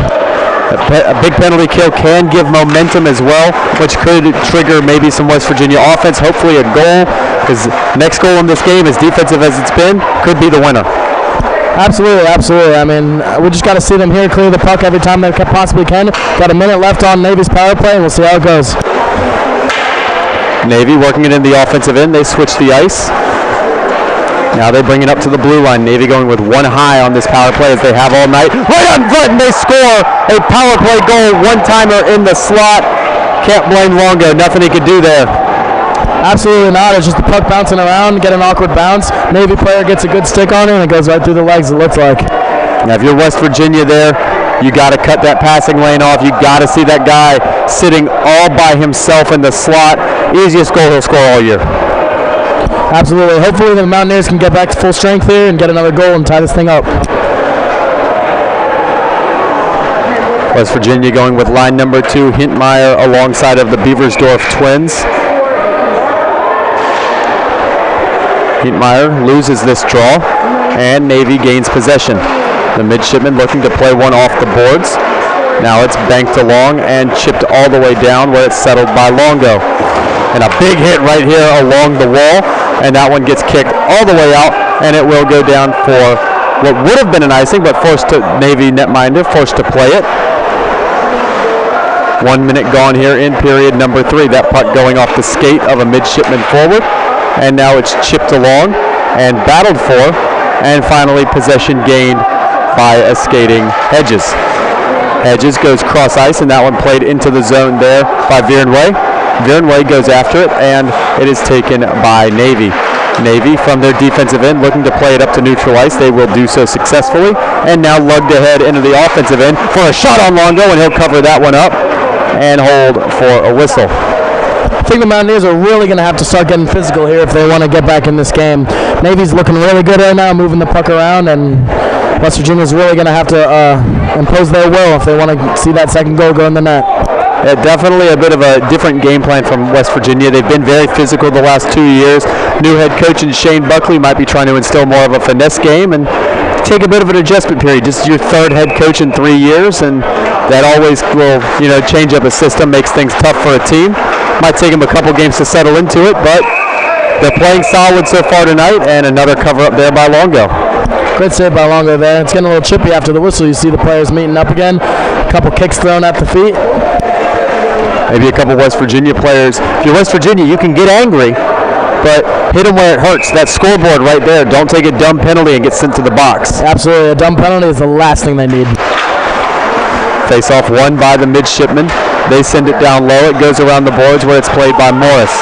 A big penalty kill can give momentum as well, which could trigger maybe some West Virginia offense, hopefully a goal, because next goal in this game, as defensive as it's been, could be the winner. Absolutely, absolutely. I mean, we just got to see them here clear the puck every time they possibly can. Got a minute left on Navy's power play, and we'll see how it goes. Navy working it in the offensive end. They switch the ice. Now they bring it up to the blue line. Navy going with one high on this power play as they have all night. Right on front, and they score a power play goal. One-timer in the slot. Can't blame Longo. Nothing he could do there. Absolutely not. It's just the puck bouncing around, get an awkward bounce. Navy player gets a good stick on it, and it goes right through the legs, it looks like. Now if you're West Virginia there, you got to cut that passing lane off. You got to see that guy sitting all by himself in the slot. Easiest goal he'll score all year. Absolutely. Hopefully the Mountaineers can get back to full strength here and get another goal and tie this thing up. West Virginia going with line number 2, Hintmeyer alongside of the Beaversdorf twins. Hintmeyer loses this draw, and Navy gains possession. The midshipmen looking to play one off the boards. Now it's banked along and chipped all the way down where it's settled by Longo. And a big hit right here along the wall, and that one gets kicked all the way out, and it will go down for what would have been an icing, but forced to Navy netminder, forced to play it. 1 minute gone here in period number 3. That puck going off the skate of a midshipman forward, and now it's chipped along and battled for, and finally possession gained by a skating Hedges. Hedges goes cross ice, and that one played into the zone there by Virenway. Virenway goes after it, and it is taken by Navy. Navy from their defensive end looking to play it up to neutral ice. They will do so successfully, and now lugged ahead into the offensive end for a shot on Longo, and he'll cover that one up and hold for a whistle. I think the Mountaineers are really going to have to start getting physical here if they want to get back in this game. Navy's looking really good right now, moving the puck around, and West Virginia's really going to have to impose their will if they want to see that second goal go in the net. Definitely a bit of a different game plan from West Virginia. They've been very physical the last 2 years. New head coach and Shane Buckley might be trying to instill more of a finesse game and take a bit of an adjustment period. This is your third head coach in 3 years, and that always will, change up a system, makes things tough for a team. Might take them a couple games to settle into it, but they're playing solid so far tonight, and another cover up there by Longo. Great save by Longo there. It's getting a little chippy after the whistle. You see the players meeting up again. A couple kicks thrown at the feet. Maybe a couple West Virginia players. If you're West Virginia, you can get angry, but hit them where it hurts. That scoreboard right there. Don't take a dumb penalty and get sent to the box. Absolutely. A dumb penalty is the last thing they need. Face-off won by the midshipmen. They send it down low. It goes around the boards where it's played by Morris.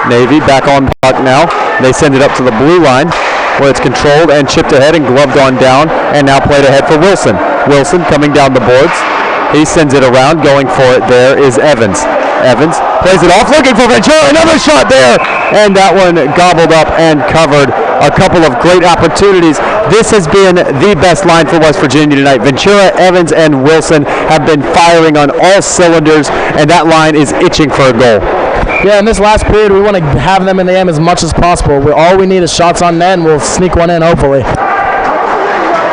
Navy back on puck now. They send it up to the blue line where it's controlled and chipped ahead and gloved on down, and now played ahead for Wilson. Wilson coming down the boards. He sends it around. Going for it there is Evans. Evans plays it off, looking for Ventura. Another shot there, and that one gobbled up and covered. A couple of great opportunities. This has been the best line for West Virginia tonight. Ventura, Evans, and Wilson have been firing on all cylinders, and that line is itching for a goal. Yeah, in this last period, we want to have them in the aim as much as possible. All we need is shots on net, and we'll sneak one in, hopefully.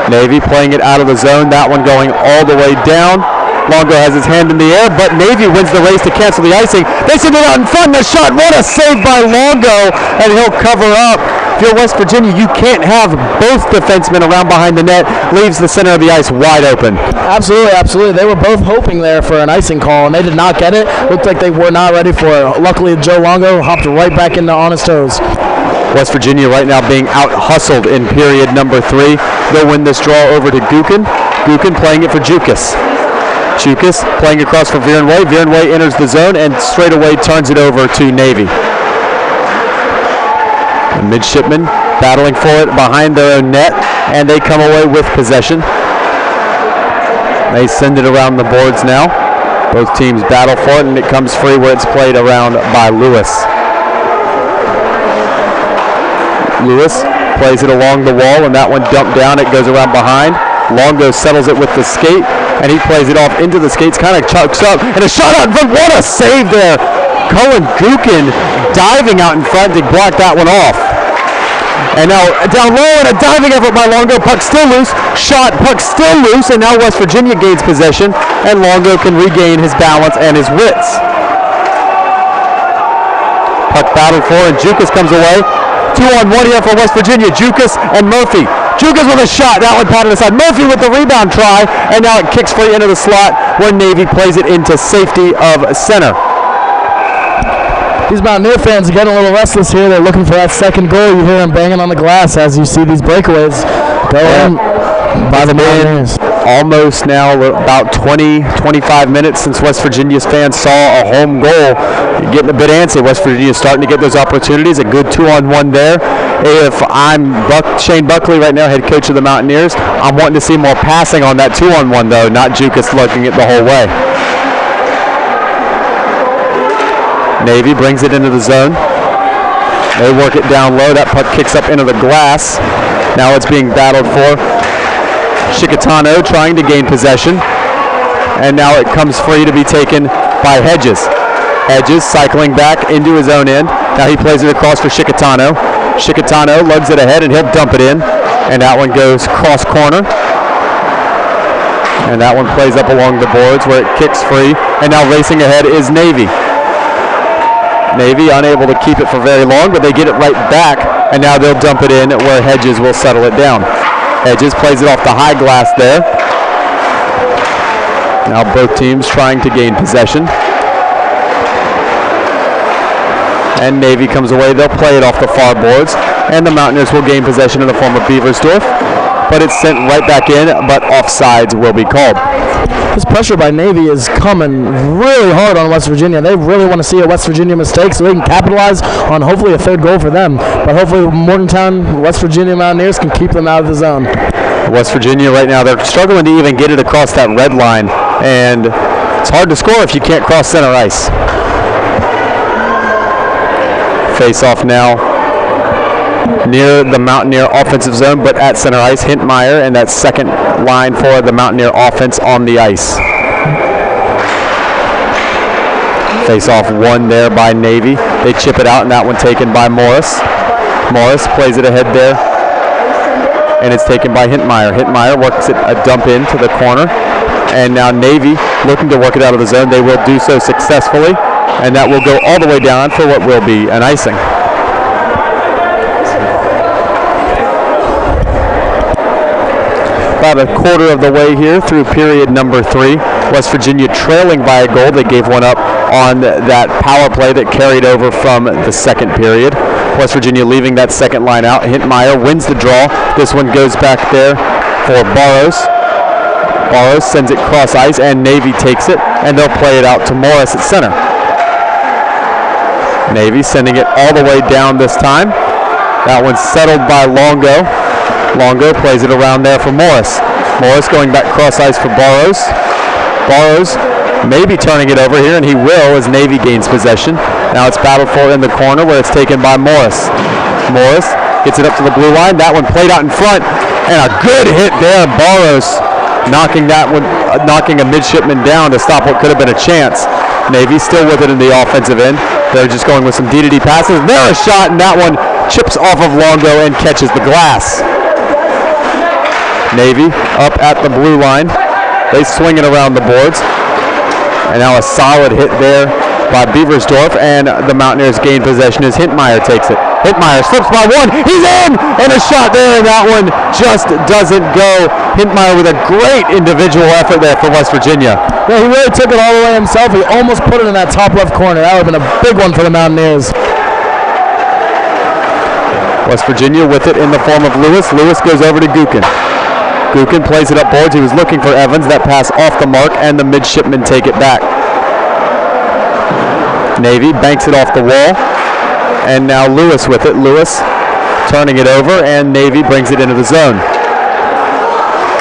Navy playing it out of the zone. That one going all the way down. Longo has his hand in the air, but Navy wins the race to cancel the icing. They send it out in front, the shot. What a save by Longo, and he'll cover up. If you're West Virginia, you can't have both defensemen around behind the net. Leaves the center of the ice wide open. Absolutely, absolutely. They were both hoping there for an icing call, and they did not get it. Looked like they were not ready for it. Luckily, Joe Longo hopped right back into on his toes. West Virginia right now being out-hustled in period number 3. They'll win this draw over to Gukin. Gukin playing it for Jukas. Jukas playing across for Virenway. Virenway enters the zone and straight away turns it over to Navy. The midshipmen battling for it behind their own net, and they come away with possession. They send it around the boards now. Both teams battle for it, and it comes free where it's played around by Lewis. Lewis plays it along the wall, and that one dumped down. It goes around behind. Longo settles it with the skate, and he plays it off into the skates, kind of chucks up, and a shot out in front. What a save there. Cohen Gukin diving out in front to block that one off. And now down low, and a diving effort by Longo. Puck still loose. Shot, puck still loose, and now West Virginia gains possession, and Longo can regain his balance and his wits. Puck battled for, and Jukas comes away. 2-on-1 here for West Virginia. Jukas and Murphy. Jukas with a shot. That one patted aside. Murphy with the rebound try, and now it kicks free into the slot where Navy plays it into safety of center. These Mountaineer fans are getting a little restless here. They're looking for that second goal. You hear them banging on the glass as you see these breakaways go in by the Mountaineers. Almost now about 20-25 minutes since West Virginia's fans saw a home goal. You're getting a bit antsy. West Virginia's starting to get those opportunities. A good 2-on-1 there. If I'm Shane Buckley right now, head coach of the Mountaineers, I'm wanting to see more passing on that 2-on-1 though, not Jukas looking it the whole way. Navy brings it into the zone. They work it down low. That puck kicks up into the glass. Now it's being battled for. Chicatano trying to gain possession. And now it comes free to be taken by Hedges. Hedges cycling back into his own end. Now he plays it across for Chicatano. Chicatano lugs it ahead and he'll dump it in. And that one goes cross corner. And that one plays up along the boards where it kicks free. And now racing ahead is Navy. Navy unable to keep it for very long, but they get it right back, and now they'll dump it in where Hedges will settle it down. Hedges plays it off the high glass there. Now both teams trying to gain possession. And Navy comes away. They'll play it off the far boards, and the Mountaineers will gain possession in the form of Beaversdorf, but it's sent right back in, but offsides will be called. This pressure by Navy is coming really hard on West Virginia. They really want to see a West Virginia mistake so they can capitalize on hopefully a third goal for them. But hopefully Morgantown, West Virginia Mountaineers can keep them out of the zone. West Virginia right now, they're struggling to even get it across that red line. And it's hard to score if you can't cross center ice. Face off now near the Mountaineer offensive zone, but at center ice. Hintmeyer and that second line for the Mountaineer offense on the ice. Face off one there by Navy. They chip it out, and that one taken by Morris. Morris plays it ahead there, and it's taken by Hintmeyer. Hintmeyer works it a dump into the corner, and now Navy looking to work it out of the zone. They will do so successfully, and that will go all the way down for what will be an icing. About a quarter of the way here through period number 3. West Virginia trailing by a goal. They gave one up on that power play that carried over from the second period. West Virginia leaving that second line out. Hintmeyer wins the draw. This one goes back there for Barros. Barros sends it cross ice, and Navy takes it, and they'll play it out to Morris at center. Navy sending it all the way down this time. That one's settled by Longo. Longo plays it around there for Morris. Morris going back cross ice for Barros. Barros maybe turning it over here, and he will as Navy gains possession. Now it's battled for in the corner where it's taken by Morris. Morris gets it up to the blue line. That one played out in front, and a good hit there. Barros knocking that one, knocking a midshipman down to stop what could have been a chance. Navy still with it in the offensive end. They're just going with some D-to-D passes. There a shot, and that one chips off of Longo and catches the glass. Navy up at the blue line. They swing it around the boards. And now a solid hit there by Beaversdorf, and the Mountaineers gain possession as Hintmeyer takes it. Hintmeyer slips by one. He's in! And a shot there, and that one just doesn't go. Hintmeyer with a great individual effort there for West Virginia. Yeah, he really took it all the way himself. He almost put it in that top left corner. That would have been a big one for the Mountaineers. West Virginia with it in the form of Lewis. Lewis goes over to Gukin. Gukin plays it up boards. He was looking for Evans. That pass off the mark, and the midshipmen take it back. Navy banks it off the wall, and now Lewis with it. Lewis turning it over, and Navy brings it into the zone.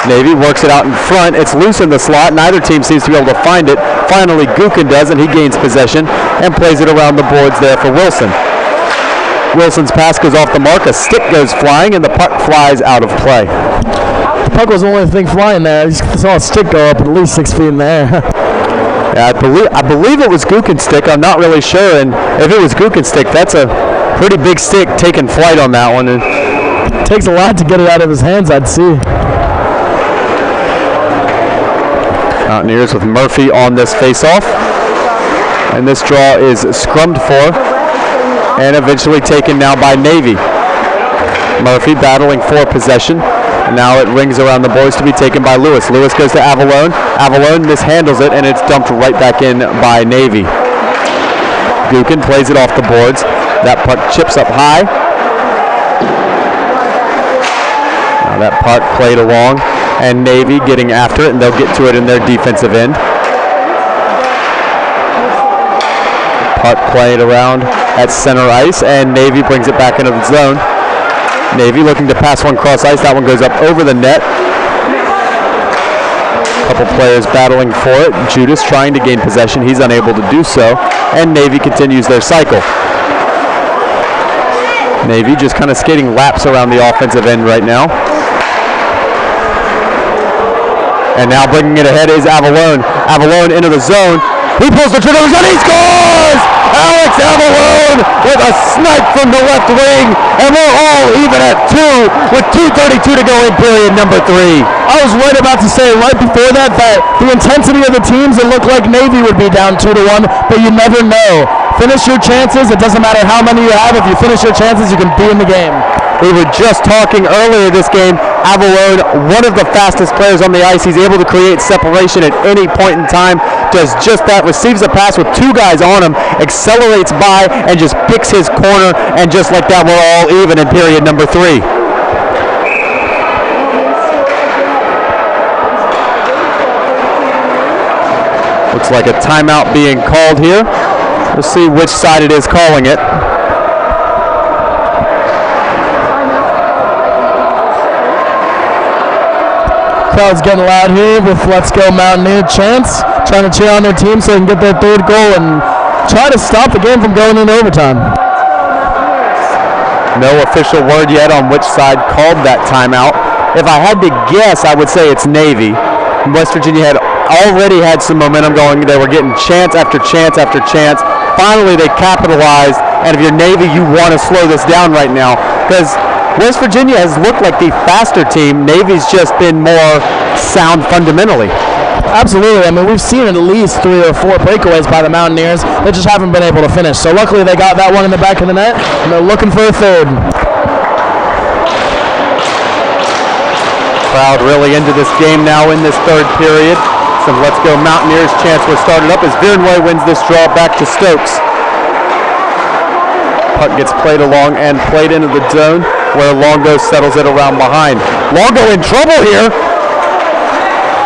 Navy works it out in front. It's loose in the slot. Neither team seems to be able to find it. Finally, Gukin does, and he gains possession and plays it around the boards there for Wilson. Wilson's pass goes off the mark. A stick goes flying, and the puck flies out of play. The puck was the only thing flying there. I just saw a stick go up at least 6 feet in the air. Yeah, I believe it was Stick. I'm not really sure, and if it was Stick, that's a pretty big stick taking flight on that one. And it takes a lot to get it out of his hands, I'd see. Mountaineers with Murphy on this face-off, and this draw is scrummed for and eventually taken now by Navy. Murphy battling for possession. And now it rings around the boards to be taken by Lewis. Lewis goes to Avalone. Avalone mishandles it, and it's dumped right back in by Navy. Gookin plays it off the boards. That puck chips up high. Now that puck played along, and Navy getting after it, and they'll get to it in their defensive end. Puck played around at center ice, and Navy brings it back into the zone. Navy looking to pass one cross ice. That one goes up over the net. A couple players battling for it. Judas trying to gain possession. He's unable to do so. And Navy continues their cycle. Navy just kind of skating laps around the offensive end right now. And now bringing it ahead is Avalone. Avalone into the zone. He pulls the trigger and he scores! Alex Avalone with a snipe from the left wing, and we're all even at 2 with 2:32 to go in period number 3. I was right about to say right before that the intensity of the teams, it looked like Navy would be down 2-1, but you never know. Finish your chances. It doesn't matter how many you have. If you finish your chances, you can be in the game. We were just talking earlier this game. Avalone, one of the fastest players on the ice. He's able to create separation at any point in time. Does just that. Receives a pass with 2 guys on him. Accelerates by and just picks his corner. And just like that, we're all even in period number 3. Looks like a timeout being called here. We'll see which side it is calling it. Crowd's getting loud here with Let's Go Mountaineer chants, trying to cheer on their team so they can get their 3rd goal and try to stop the game from going into overtime. No official word yet on which side called that timeout. If I had to guess, I would say it's Navy. West Virginia had already had some momentum going. They were getting chance after chance after chance. Finally, they capitalized, and if you're Navy, you want to slow this down right now because West Virginia has looked like the faster team. Navy's just been more sound fundamentally. Absolutely. I mean, we've seen at least 3 or 4 breakaways by the Mountaineers. They just haven't been able to finish. So luckily they got that one in the back of the net, and they're looking for a 3rd. Crowd really into this game now in this 3rd period. Some Let's Go Mountaineers chants were started up as Virenway wins this draw back to Stokes. Puck gets played along and played into the zone, where Longo settles it around behind. Longo in trouble here.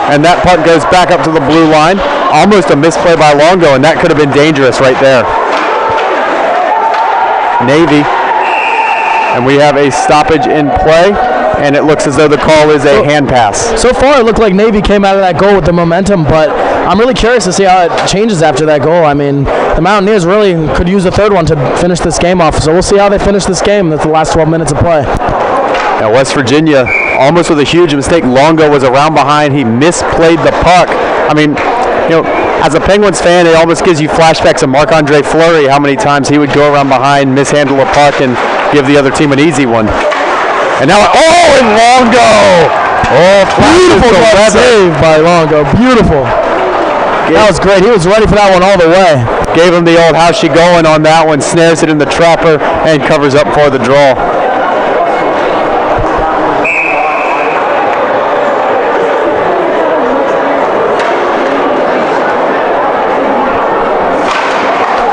And that puck goes back up to the blue line. Almost a misplay by Longo, and that could have been dangerous right there. Navy. And we have a stoppage in play, and it looks as though the call is a hand pass. So far, it looked like Navy came out of that goal with the momentum, but I'm really curious to see how it changes after that goal. I mean, the Mountaineers really could use a 3rd one to finish this game off, so we'll see how they finish this game. That's the last 12 minutes of play. Now West Virginia, almost with a huge mistake. Longo was around behind. He misplayed the puck. I mean, you know, as a Penguins fan, it almost gives you flashbacks of Marc-Andre Fleury, how many times he would go around behind, mishandle a puck, and give the other team an easy one. And now, and Longo! Oh, beautiful save by Longo. Beautiful. That was great. He was ready for that one all the way. Gave him the old how's she going on that one, snares it in the trapper, and covers up for the draw.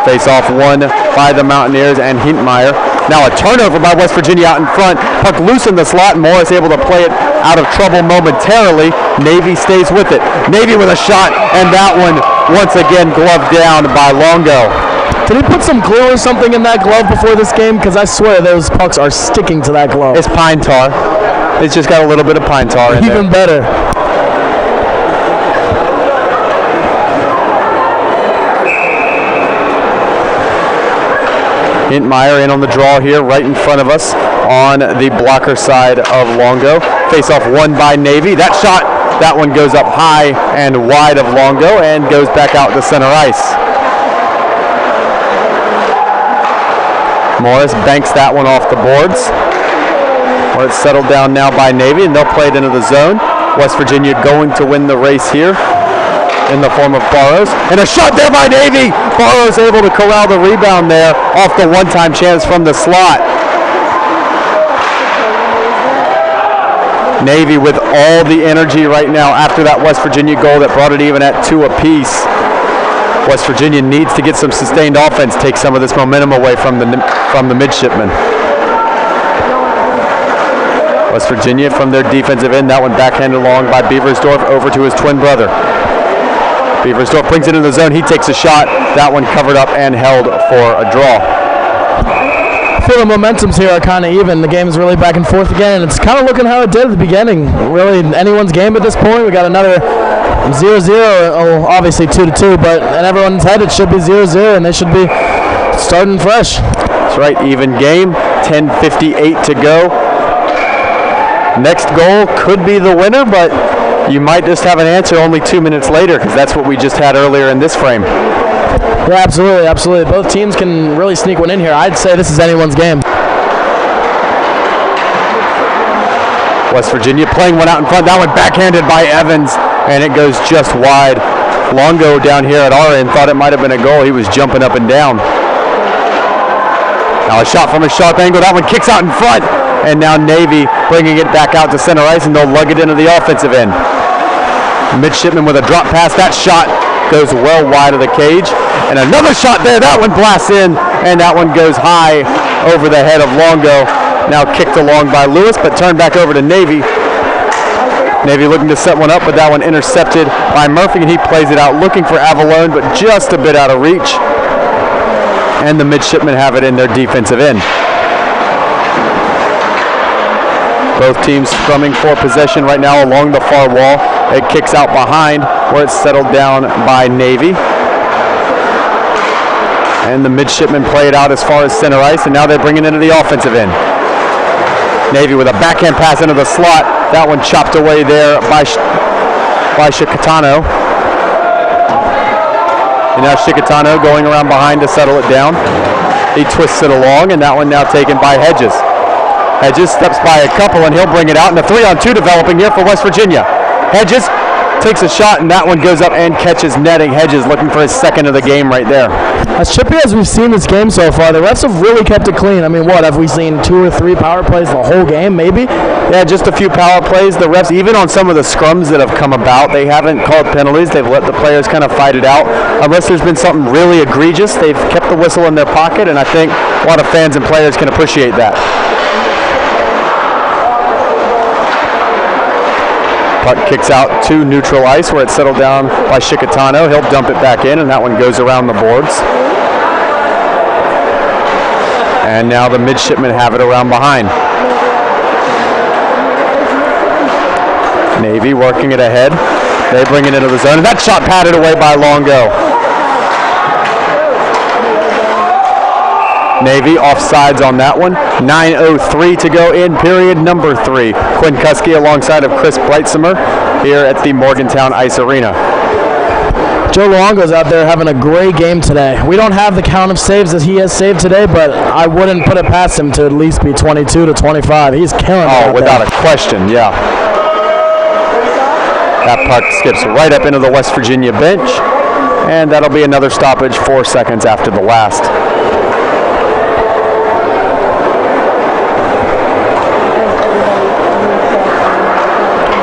Face-off won by the Mountaineers and Hintmeyer. Now a turnover by West Virginia out in front. Puck loose in the slot, and Morris able to play it out of trouble momentarily. Navy stays with it. Navy with a shot, and that one once again gloved down by Longo. Did he put some glue or something in that glove before this game? Because I swear those pucks are sticking to that glove. It's pine tar. It's just got a little bit of pine tar in there. Even better. Hintmeyer in on the draw here, right in front of us on the blocker side of Longo. Face-off won by Navy. That shot, that one goes up high and wide of Longo and goes back out to center ice. Morris banks that one off the boards. Well, it's settled down now by Navy, and they'll play it into the zone. West Virginia going to win the race here in the form of Barrows. And a shot there by Navy! Barrows able to corral the rebound there off the one-time chance from the slot. Navy with all the energy right now after that West Virginia goal that brought it even at 2 apiece. West Virginia needs to get some sustained offense, take some of this momentum away from the midshipmen. West Virginia from their defensive end, that one backhanded along by Beaversdorf over to his twin brother. Beaversdorf brings it into the zone, he takes a shot, that one covered up and held for a draw. I feel the momentums here are kind of even. The game is really back and forth again, and it's kind of looking how it did at the beginning. Really anyone's game at this point. We got another 0-0, oh, obviously 2-2, but in everyone's head it should be 0-0, and they should be starting fresh. That's right, even game, 10:58 to go. Next goal could be the winner, but you might just have an answer only 2 minutes later, because that's what we just had earlier in this frame. Yeah, absolutely, absolutely. Both teams can really sneak one in here. I'd say this is anyone's game. West Virginia playing one out in front. That one backhanded by Evans, and it goes just wide. Longo down here at our end thought it might have been a goal. He was jumping up and down. Now a shot from a sharp angle. That one kicks out in front, and now Navy bringing it back out to center ice, and they'll lug it into the offensive end. Midshipman with a drop pass. That shot goes well wide of the cage, and another shot there. That one blasts in, and that one goes high over the head of Longo. Now kicked along by Lewis, but turned back over to Navy. Navy looking to set one up, but that one intercepted by Murphy, and he plays it out looking for Avalone, but just a bit out of reach. And the midshipmen have it in their defensive end. Both teams scrumming for possession right now along the far wall. It kicks out behind, where it's settled down by Navy. And the midshipmen play it out as far as center ice, and now they're bringing it into the offensive end. Navy with a backhand pass into the slot. That one chopped away there by Shikatano. And now Shikatano going around behind to settle it down. He twists it along, and that one now taken by Hedges. Hedges steps by a couple, and he'll bring it out. And a 3-on-2 developing here for West Virginia. Hedges takes a shot, and that one goes up and catches netting. Hedges looking for his second of the game right there. As chippy as we've seen this game so far, the refs have really kept it clean. I mean, what, have we seen 2 or 3 power plays the whole game, maybe? Yeah, just a few power plays. The refs, even on some of the scrums that have come about, they haven't called penalties. They've let the players kind of fight it out. Unless there's been something really egregious, they've kept the whistle in their pocket, and I think a lot of fans and players can appreciate that. Puck kicks out to neutral ice, where it's settled down by Shikatano. He'll dump it back in, and that one goes around the boards. And now the midshipmen have it around behind. Navy working it ahead. They bring it into the zone, and that shot patted away by Longo. Navy offsides on that one. 9:03 to go in period number 3. Quinn Kuski alongside of Chris Breitzimer here at the Morgantown Ice Arena. Joe Luongo's out there having a great game today. We don't have the count of saves that he has saved today, but I wouldn't put it past him to at least be 22 to 25. He's killing it. Oh, without a question, yeah. That puck skips right up into the West Virginia bench, and that'll be another stoppage 4 seconds after the last.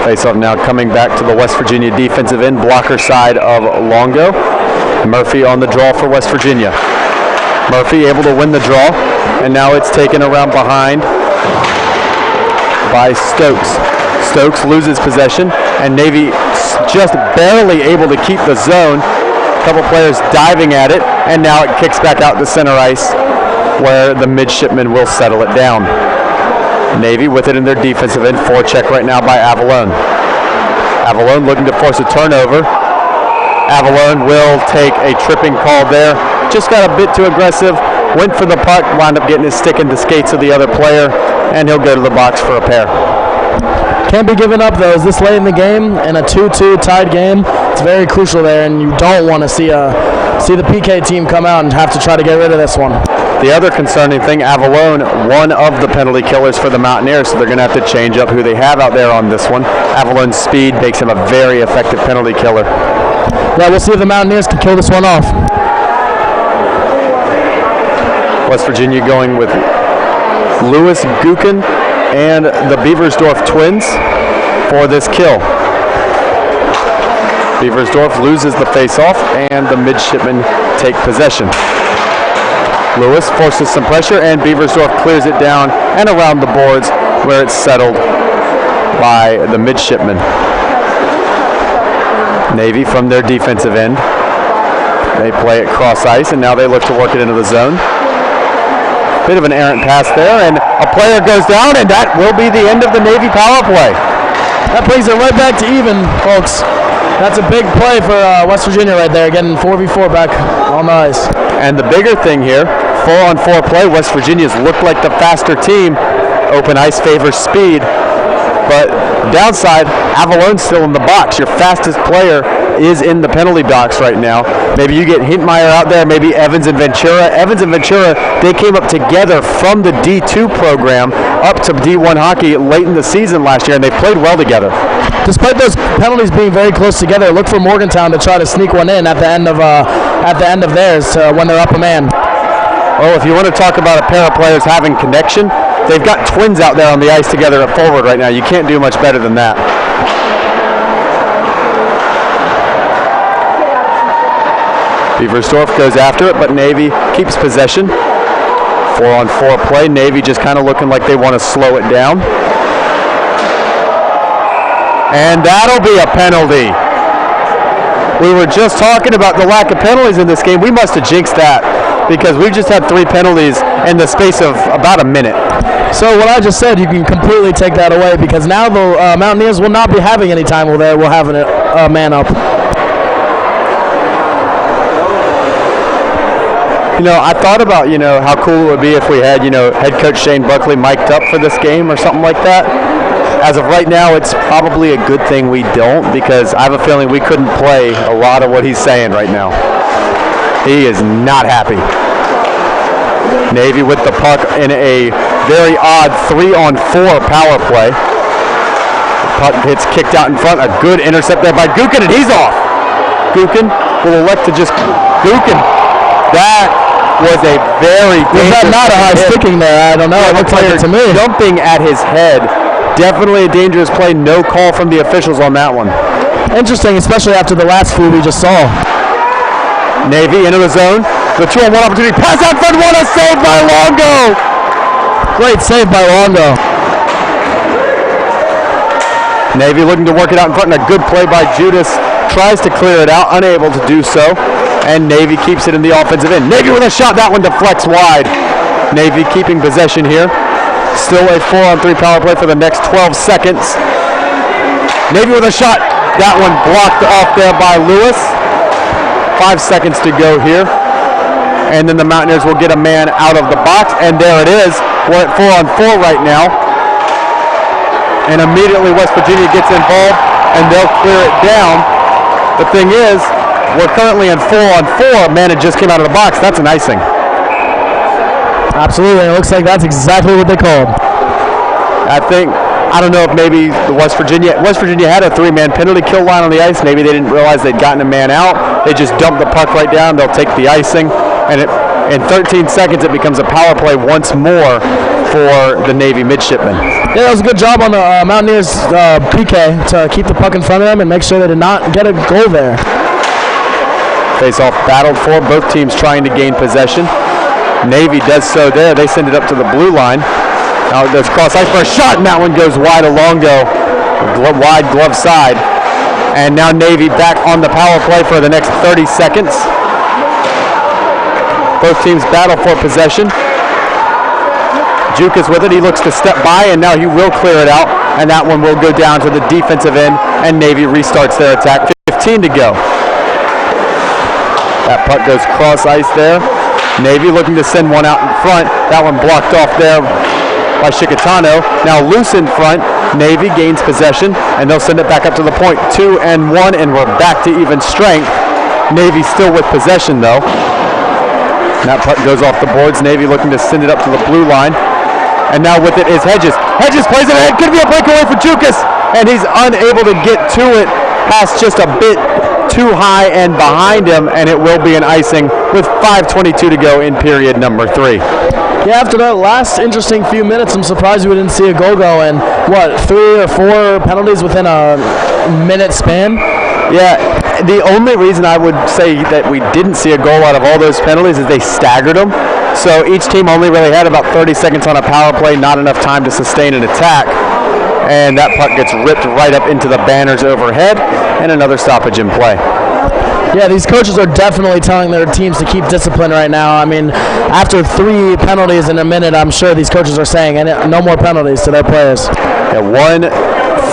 Face-off now coming back to the West Virginia defensive end, blocker side of Longo. Murphy on the draw for West Virginia. Murphy able to win the draw, and now it's taken around behind by Stokes. Stokes loses possession, and Navy just barely able to keep the zone. A couple players diving at it, and now it kicks back out to center ice, where the midshipmen will settle it down. Navy with it in their defensive end, forecheck right now by Avalone. Avalone looking to force a turnover. Avalone will take a tripping call there. Just got a bit too aggressive, went for the puck, wound up getting his stick in the skates of the other player, and he'll go to the box for a pair. Can't be given up, though. Is this late in the game in a 2-2 tied game? It's very crucial there, and you don't want to see the PK team come out and have to try to get rid of this one. The other concerning thing, Avalon, one of the penalty killers for the Mountaineers, so they're going to have to change up who they have out there on this one. Avalon's speed makes him a very effective penalty killer. Yeah, we'll see if the Mountaineers can kill this one off. West Virginia going with Lewis Gukin and the Beversdorf twins for this kill. Beversdorf loses the face-off, and the midshipmen take possession. Lewis forces some pressure, and Beversdorf clears it down and around the boards where it's settled by the midshipmen. Navy from their defensive end. They play it cross ice, and now they look to work it into the zone. Bit of an errant pass there, and a player goes down, and that will be the end of the Navy power play. That brings it right back to even, folks. That's a big play for West Virginia right there, getting 4v4 back on the ice. And the bigger thing here, 4-on-4 play, West Virginia's looked like the faster team. Open ice favors speed, but downside, Avalon's still in the box. Your fastest player is in the penalty box right now. Maybe you get Hintmeyer out there, maybe Evans and Ventura. Evans and Ventura, they came up together from the D2 program up to D1 hockey late in the season last year, and they played well together. Despite those penalties being very close together, look for Morgantown to try to sneak one in at the end of theirs when they're up a man. Well, if you want to talk about a pair of players having connection, they've got twins out there on the ice together at forward right now. You can't do much better than that. Beversdorf goes after it, but Navy keeps possession. 4-on-4 play. Navy just kind of looking like they want to slow it down. And that'll be a penalty. We were just talking about the lack of penalties in this game. We must have jinxed that because we've just had 3 penalties in the space of about a minute. So what I just said, you can completely take that away because now the Mountaineers will not be having any time where we'll have a man up. You know, I thought about, how cool it would be if we had, head coach Shane Buckley mic'd up for this game or something like that. As of right now, it's probably a good thing we don't because I have a feeling we couldn't play a lot of what he's saying right now. He is not happy. Navy with the puck in a very odd 3-on-4 power play. Puck gets kicked out in front. A good intercept there by Gukin, and he's off. Gukin will elect to just... Gukin. That was a very dangerous... Was that not a high sticking there? I don't know. It looks like it to me. Jumping at his head. Definitely a dangerous play. No call from the officials on that one. Interesting, especially after the last few we just saw. Navy into the zone. The 2-on-1 opportunity. Pass out front. What a save by Longo. Great save by Longo. Navy looking to work it out in front. And a good play by Judas. Tries to clear it out. Unable to do so. And Navy keeps it in the offensive end. Navy with a shot. That one deflects wide. Navy keeping possession here. Still a 4-on-3 power play for the next 12 seconds. Navy with a shot. That one blocked off there by Lewis. 5 seconds to go here. And then the Mountaineers will get a man out of the box. And there it is. We're at 4-on-4 right now. And immediately West Virginia gets involved and they'll clear it down. The thing is, we're currently in 4-on-4. Man, it just came out of the box. That's an icing. Absolutely. It looks like that's exactly what they called. I don't know if maybe the West Virginia had a 3-man penalty kill line on the ice. Maybe they didn't realize they'd gotten a man out. They just dumped the puck right down. They'll take the icing. And in 13 seconds, it becomes a power play once more for the Navy midshipmen. Yeah, that was a good job on the Mountaineers PK to keep the puck in front of them and make sure they did not get a goal there. Face-off battled for. Both teams trying to gain possession. Navy does so there. They send it up to the blue line. Now it goes cross ice for a shot, and that one goes wide along, wide glove side. And now Navy back on the power play for the next 30 seconds. Both teams battle for possession. Juke is with it. He looks to step by, and now he will clear it out. And that one will go down to the defensive end, and Navy restarts their attack. 15 to go. That puck goes cross ice there. Navy looking to send one out in front. That one blocked off there by Shikatano. Now loose in front. Navy gains possession, and they'll send it back up to the point. 2-1, and we're back to even strength. Navy still with possession, though. And that puck goes off the boards. Navy looking to send it up to the blue line. And now with it is Hedges. Hedges plays it ahead. Could be a breakaway for Jukas, and he's unable to get to it. Pass just a bit too high and behind him, and it will be an icing with 5:22 to go in period number 3. Yeah, after that last interesting few minutes, I'm surprised we didn't see a goal go in. What, 3 or 4 penalties within a minute span? Yeah, the only reason I would say that we didn't see a goal out of all those penalties is they staggered them. So each team only really had about 30 seconds on a power play, not enough time to sustain an attack. And that puck gets ripped right up into the banners overhead, and another stoppage in play. Yeah, these coaches are definitely telling their teams to keep discipline right now. I mean, after 3 penalties in a minute, I'm sure these coaches are saying no more penalties to their players. Yeah, one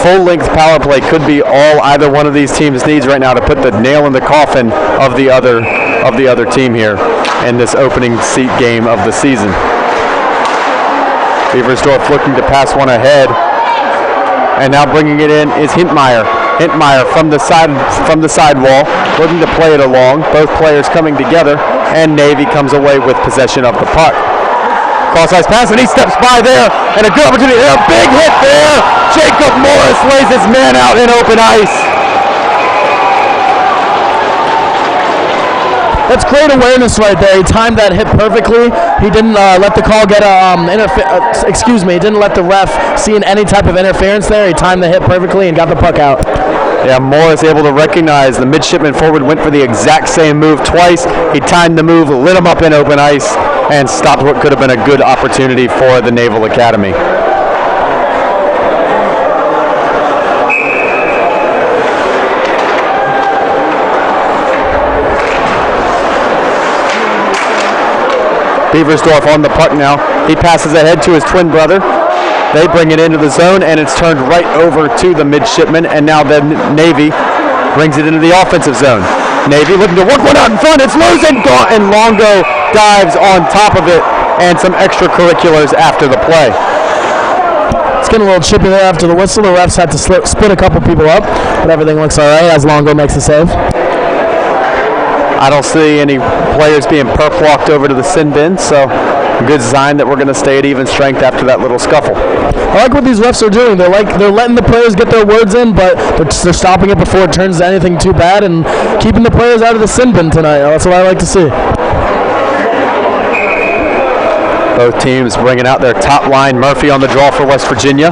full-length power play could be all either one of these teams needs right now to put the nail in the coffin of the other team here in this opening seat game of the season. Beaversdorf looking to pass one ahead. And now bringing it in is Hintmeyer. Hintmeyer from the side wall, looking to play it along. Both players coming together, and Navy comes away with possession of the puck. Cross-ice pass, and he steps by there, and a good opportunity. A big hit there. Jacob Morris lays his man out in open ice. That's great awareness right there. He timed that hit perfectly. He didn't let the call get he didn't let the ref see any type of interference there. He timed the hit perfectly and got the puck out. Yeah, Morris able to recognize the midshipman forward went for the exact same move twice. He timed the move, lit him up in open ice, and stopped what could have been a good opportunity for the Naval Academy. Beaversdorf on the puck now. He passes ahead to his twin brother. They bring it into the zone, and it's turned right over to the midshipman, and now the Navy brings it into the offensive zone. Navy looking to work one out in front. It's loose and gone, and Longo dives on top of it, and some extracurriculars after the play. It's getting a little chippy there after the whistle. The refs had to split a couple people up, but everything looks all right as Longo makes the save. I don't see any players being perp walked over to the sin bin, so a good sign that we're going to stay at even strength after that little scuffle. I like what these refs are doing. They're letting the players get their words in, but they're stopping it before it turns into anything too bad and keeping the players out of the sin bin tonight. That's what I like to see. Both teams bringing out their top line. Murphy on the draw for West Virginia.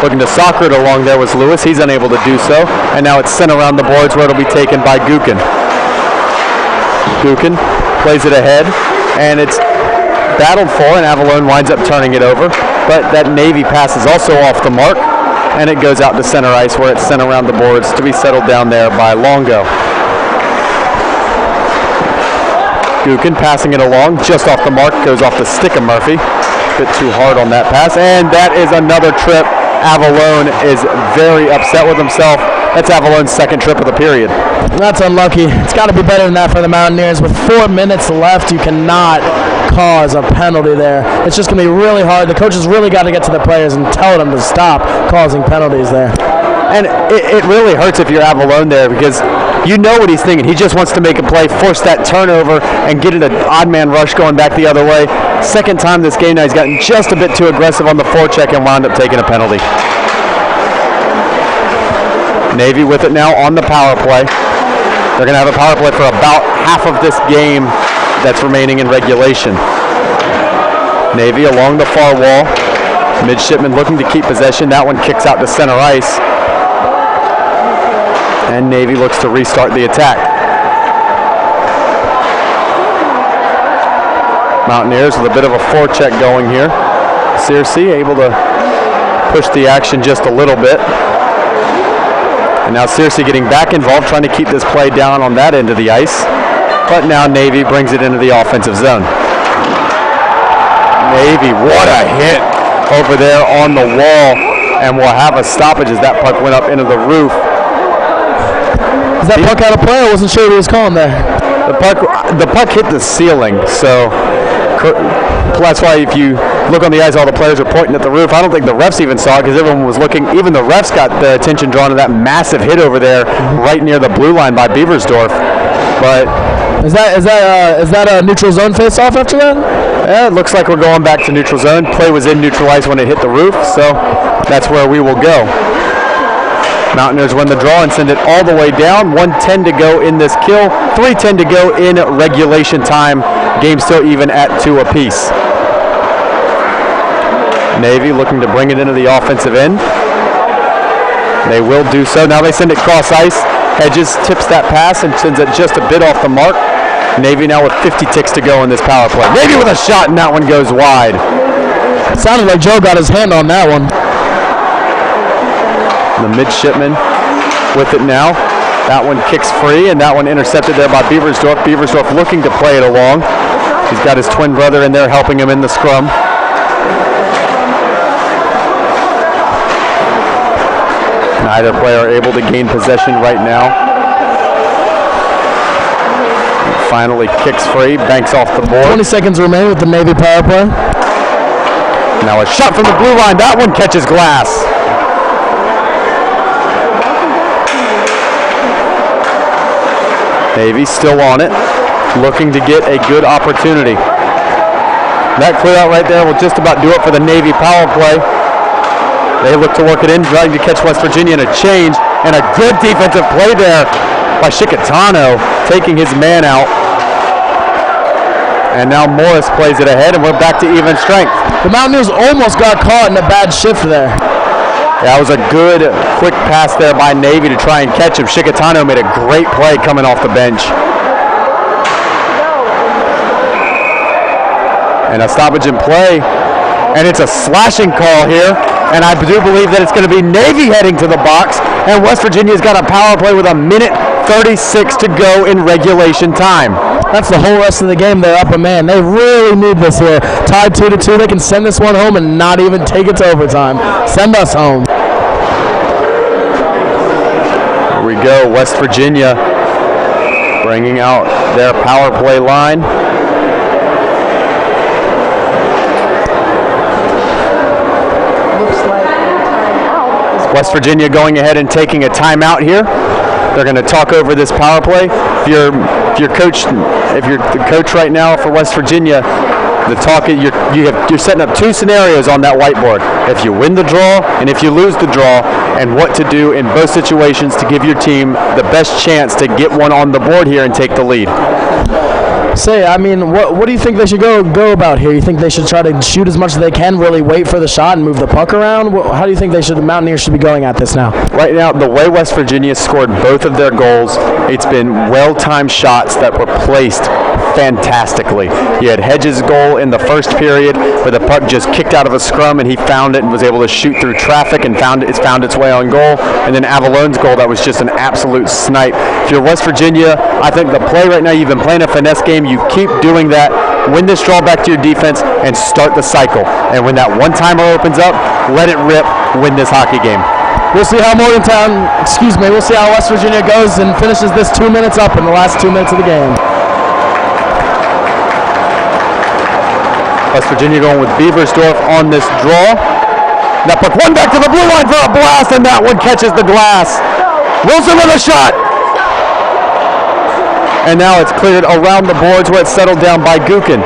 Looking to soccer it along there was Lewis. He's unable to do so. And now it's sent around the boards where it'll be taken by Gukin. Gukin plays it ahead, and it's battled for, and Avalon winds up turning it over. But that Navy pass is also off the mark, and it goes out to center ice where it's sent around the boards to be settled down there by Longo. Gukin passing it along, just off the mark, goes off the stick of Murphy. Bit too hard on that pass, and that is another trip. Avalon is very upset with himself. That's Avalon's second trip of the period. That's unlucky. It's got to be better than that for the Mountaineers. With 4 minutes left, you cannot cause a penalty there. It's just going to be really hard. The coaches really got to get to the players and tell them to stop causing penalties there. And it really hurts if you're Avalon there, because you know what he's thinking. He just wants to make a play, force that turnover, and get an odd man rush going back the other way. Second time this game now, he's gotten just a bit too aggressive on the forecheck and wound up taking a penalty. Navy with it now on the power play. They're going to have a power play for about half of this game that's remaining in regulation. Navy along the far wall. Midshipman looking to keep possession. That one kicks out to center ice. And Navy looks to restart the attack. Mountaineers with a bit of a forecheck going here. Searcy able to push the action just a little bit. And now Searcy getting back involved, trying to keep this play down on that end of the ice. But now Navy brings it into the offensive zone. Navy, what a hit over there on the wall. And we'll have a stoppage as that puck went up into the roof. Is that puck out of play? I wasn't sure what he was calling there. The puck hit the ceiling, so that's why if you look on the ice, all the players are pointing at the roof. I don't think the refs even saw it because everyone was looking. Even the refs got the attention drawn to that massive hit over there, right near the blue line by Beversdorf. But is that a neutral zone face-off after that? yeah, it looks like we're going back to neutral zone. Play was in neutral ice when it hit the roof, so that's where we will go. Mountaineers win the draw and send it all the way down. 1:10 to go in this kill. 3:10 to go in regulation time. Game still even at 2 apiece. Navy looking to bring it into the offensive end. They will do so. Now they send it cross ice. Hedges tips that pass and sends it just a bit off the mark. Navy now with 50 ticks to go in this power play. Navy with a shot, and that one goes wide. It sounded like Joe got his hand on that one. The midshipman with it now. That one kicks free, and that one intercepted there by Beversdorf. Beversdorf looking to play it along. He's got his twin brother in there helping him in the scrum. Neither player able to gain possession right now. Finally kicks free, banks off the board. 20 seconds remain with the Navy power play. Now a shot from the blue line. That one catches glass. Navy still on it, looking to get a good opportunity. That clear out right there will just about do it for the Navy power play. They look to work it in, trying to catch West Virginia in a change, and a good defensive play there by Shikatano, taking his man out. And now Morris plays it ahead, and we're back to even strength. The Mountaineers almost got caught in a bad shift there. That was a good, quick pass there by Navy to try and catch him. Shikatano made a great play coming off the bench. And a stoppage in play, and it's a slashing call here. And I do believe that it's going to be Navy heading to the box, and West Virginia's got a power play with 1:36 to go in regulation time. That's the whole rest of the game. They're up a man. They really need this here. Tied 2-2. They can send this one home and not even take it to overtime. Send us home. Here we go. West Virginia bringing out their power play line. West Virginia going ahead and taking a timeout here. They're going to talk over this power play. If you're the coach right now for West Virginia, you're setting up two scenarios on that whiteboard. If you win the draw and if you lose the draw, and what to do in both situations to give your team the best chance to get one on the board here and take the lead. What do you think they should go about here? You think they should try to shoot as much as they can, really wait for the shot and move the puck around? How do you think the Mountaineers should be going at this now? Right now, the way West Virginia scored both of their goals, it's been well-timed shots that were placed fantastically. You had Hedges' goal in the first period where the puck just kicked out of a scrum and he found it and was able to shoot through traffic and found its way on goal. And then Avallone's goal, that was just an absolute snipe. If you're West Virginia, I think the play right now, you've been playing a finesse game. You keep doing that. Win this draw back to your defense and start the cycle. And when that one-timer opens up, let it rip, win this hockey game. We'll see how we'll see how West Virginia goes and finishes this 2 minutes up in the last 2 minutes of the game. West Virginia going with Beversdorf on this draw. That puck one back to the blue line for a blast, and that one catches the glass. Wilson with a shot. And now it's cleared around the boards where it's settled down by Gukin.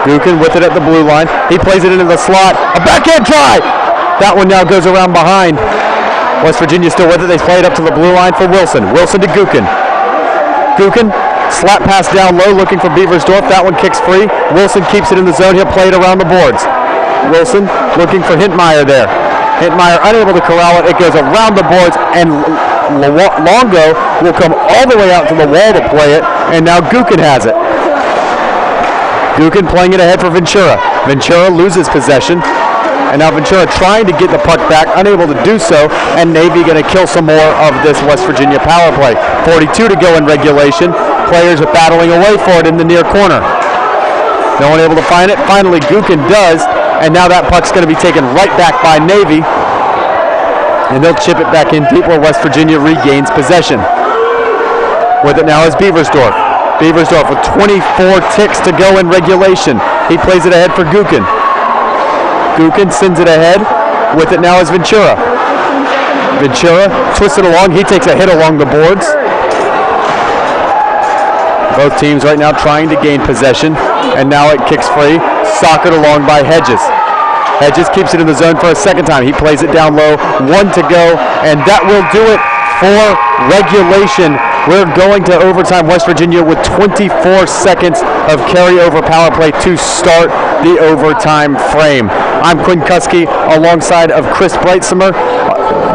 Gukin with it at the blue line. He plays it into the slot. A backhand try. That one now goes around behind. West Virginia still with it. They play it up to the blue line for Wilson. Wilson to Gukin. Gukin, slap pass down low looking for Beversdorf. That one kicks free. Wilson keeps it in the zone. He'll play it around the boards. Wilson looking for Hintmeyer there. Hintmeyer unable to corral it. It goes around the boards, and Longo will come all the way out to the wall to play it, and now Gukin has it. Gukin playing it ahead for Ventura. Ventura loses possession, and now Ventura trying to get the puck back, unable to do so, and Navy going to kill some more of this West Virginia power play. 42 to go in regulation. Players are battling away for it in the near corner. No one able to find it. Finally, Gukin does, and now that puck's going to be taken right back by Navy, and they'll chip it back in deep where West Virginia regains possession. With it now is Beaversdorf. Beaversdorf with 24 ticks to go in regulation. He plays it ahead for Gukin. Gukin sends it ahead. With it now is Ventura. Ventura twists it along. He takes a hit along the boards. Both teams right now trying to gain possession. And now it kicks free. Sockered along by Hedges. Hedges keeps it in the zone for a second time. He plays it down low. 1 to go. And that will do it for regulation. We're going to overtime. West Virginia with 24 seconds of carryover power play to start the overtime frame. I'm Quinn Kuski alongside of Chris Breitzimer.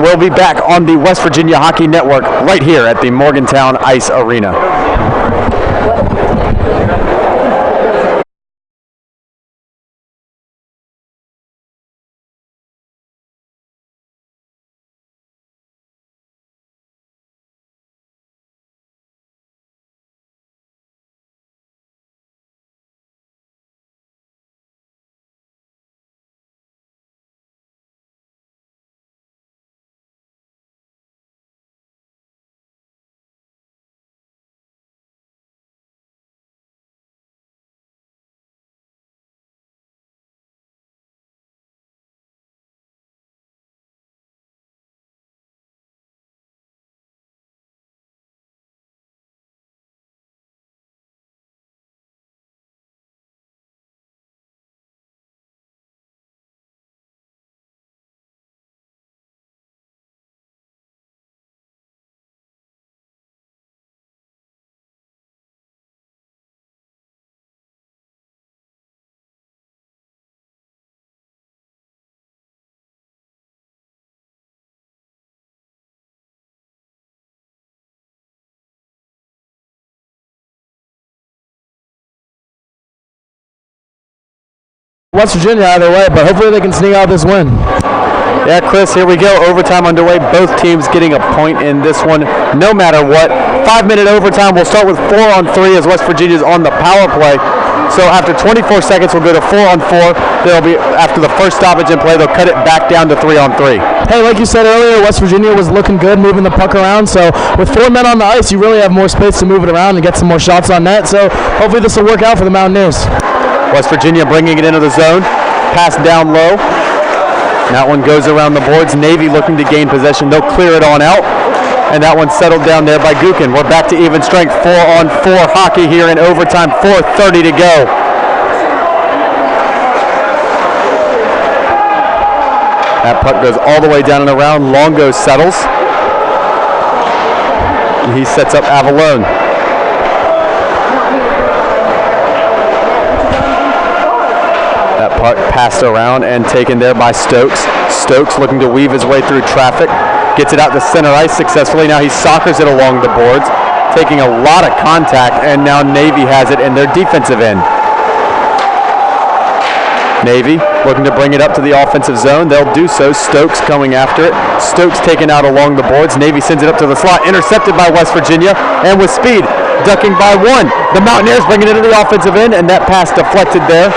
We'll be back on the West Virginia Hockey Network right here at the Morgantown Ice Arena. West Virginia either way, but hopefully they can sneak out this win. Yeah, Chris, here we go. Overtime underway. Both teams getting a point in this one, no matter what. 5-minute overtime. We'll start with 4-on-3 as West Virginia's on the power play. So after 24 seconds, we'll go to 4-on-4. They'll be after the first stoppage in play. They'll cut it back down to 3-on-3. Hey, like you said earlier, West Virginia was looking good, moving the puck around. So with 4 men on the ice, you really have more space to move it around and get some more shots on net. So hopefully this will work out for the Mountaineers. West Virginia bringing it into the zone. Pass down low. That one goes around the boards. Navy looking to gain possession. They'll clear it on out. And that one settled down there by Gukin. We're back to even strength. 4-on-4 hockey here in overtime. 4:30 to go. That puck goes all the way down and around. Longo settles. And he sets up Avalone. That puck passed around and taken there by Stokes. Stokes looking to weave his way through traffic. Gets it out to center ice successfully. Now he soccers it along the boards, taking a lot of contact, and now Navy has it in their defensive end. Navy looking to bring it up to the offensive zone. They'll do so. Stokes coming after it. Stokes taken out along the boards. Navy sends it up to the slot. Intercepted by West Virginia, and with speed, ducking by one. The Mountaineers bring it into the offensive end, and that pass deflected there.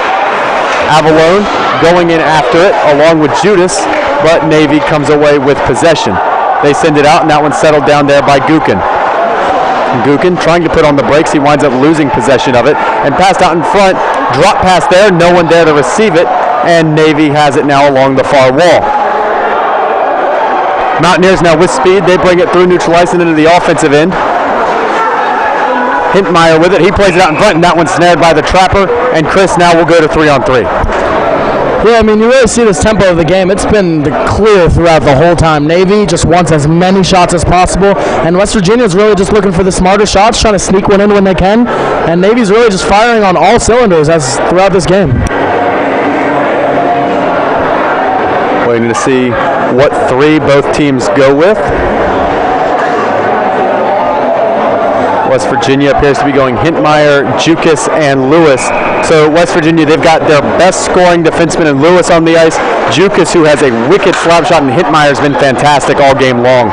Avalone going in after it along with Judas, but Navy comes away with possession. They send it out, and that one's settled down there by Gukin. Gukin trying to put on the brakes. He winds up losing possession of it and passed out in front. Drop pass there, no one there to receive it, and Navy has it now along the far wall. Mountaineers now with speed. They bring it through neutral ice and into the offensive end. Hintmeyer with it. He plays it out in front, and that one's snared by the trapper. And Chris now will go to 3-on-3. Yeah, I mean, you really see this tempo of the game. It's been clear throughout the whole time. Navy just wants as many shots as possible, and West Virginia's really just looking for the smarter shots, trying to sneak one in when they can, and Navy's really just firing on all cylinders as throughout this game. Waiting to see what three both teams go with. West Virginia appears to be going Hintmeyer, Jukas, and Lewis. So West Virginia, they've got their best scoring defenseman in Lewis on the ice. Jukas, who has a wicked slap shot, and Hintmeyer's been fantastic all game long.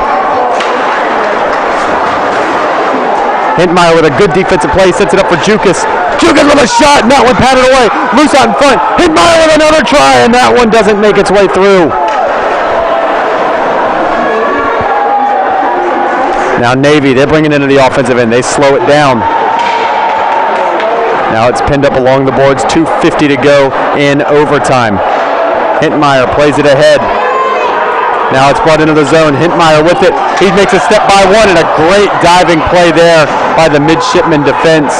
Hintmeyer with a good defensive play, sets it up for Jukas. Jukas with a shot, and that one patted away. Loose out in front. Hintmeyer with another try, and that one doesn't make its way through. Now Navy, they're bringing it into the offensive end. They slow it down. Now it's pinned up along the boards. 2:50 to go in overtime. Hintmeyer plays it ahead. Now it's brought into the zone. Hintmeyer with it. He makes a step by one, and a great diving play there by the midshipman defense.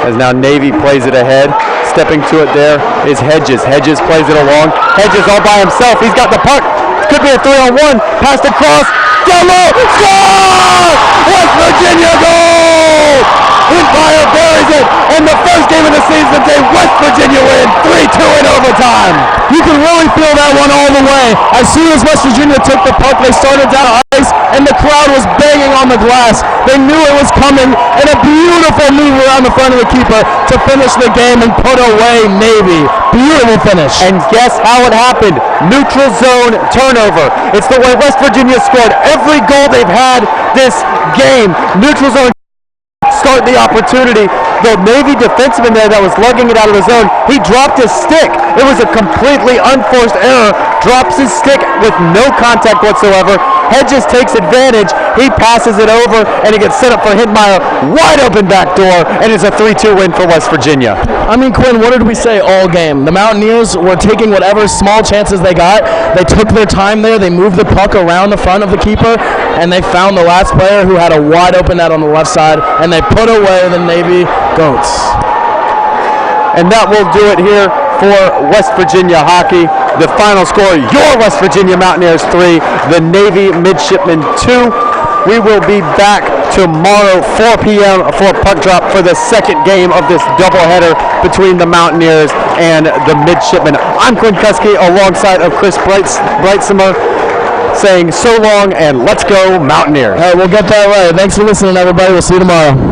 As now Navy plays it ahead. Stepping to it there is Hedges. Hedges plays it along. Hedges all by himself. He's got the puck. Could be a 3-on-1. Passed across. Down low. Score! West Virginia goal! Hintmeyer buries it. And the first game of the season, West Virginia win 3-2 in overtime. You can really feel that one all the way. As soon as West Virginia took the puck, they started down ice, and the crowd was banging on the glass. They knew it was coming, and a beautiful move around the front of the keeper to finish the game and put away Navy. Beautiful finish. And guess how it happened? Neutral zone turnover. It's the way West Virginia scored every goal they've had this game. Neutral zone start the opportunity. The Navy defenseman there that was lugging it out of the zone, he dropped his stick. It was a completely unforced error. Drops his stick with no contact whatsoever. Hedges takes advantage. He passes it over, and it gets set up for Hintmeyer. Wide open back door, and it's a 3-2 win for West Virginia. I mean, Quinn, what did we say all game? The Mountaineers were taking whatever small chances they got. They took their time there. They moved the puck around the front of the keeper, and they found the last player who had a wide open net on the left side, and they put away the Navy Goats. And that will do it here for West Virginia hockey. The final score, your West Virginia Mountaineers 3, the Navy Midshipmen 2. We will be back tomorrow, 4 p.m. for puck drop for the second game of this doubleheader between the Mountaineers and the Midshipmen. I'm Quinn Kuski alongside of Chris Breitzimer saying so long and let's go Mountaineers. All right, we'll get that right. Thanks for listening, everybody. We'll see you tomorrow.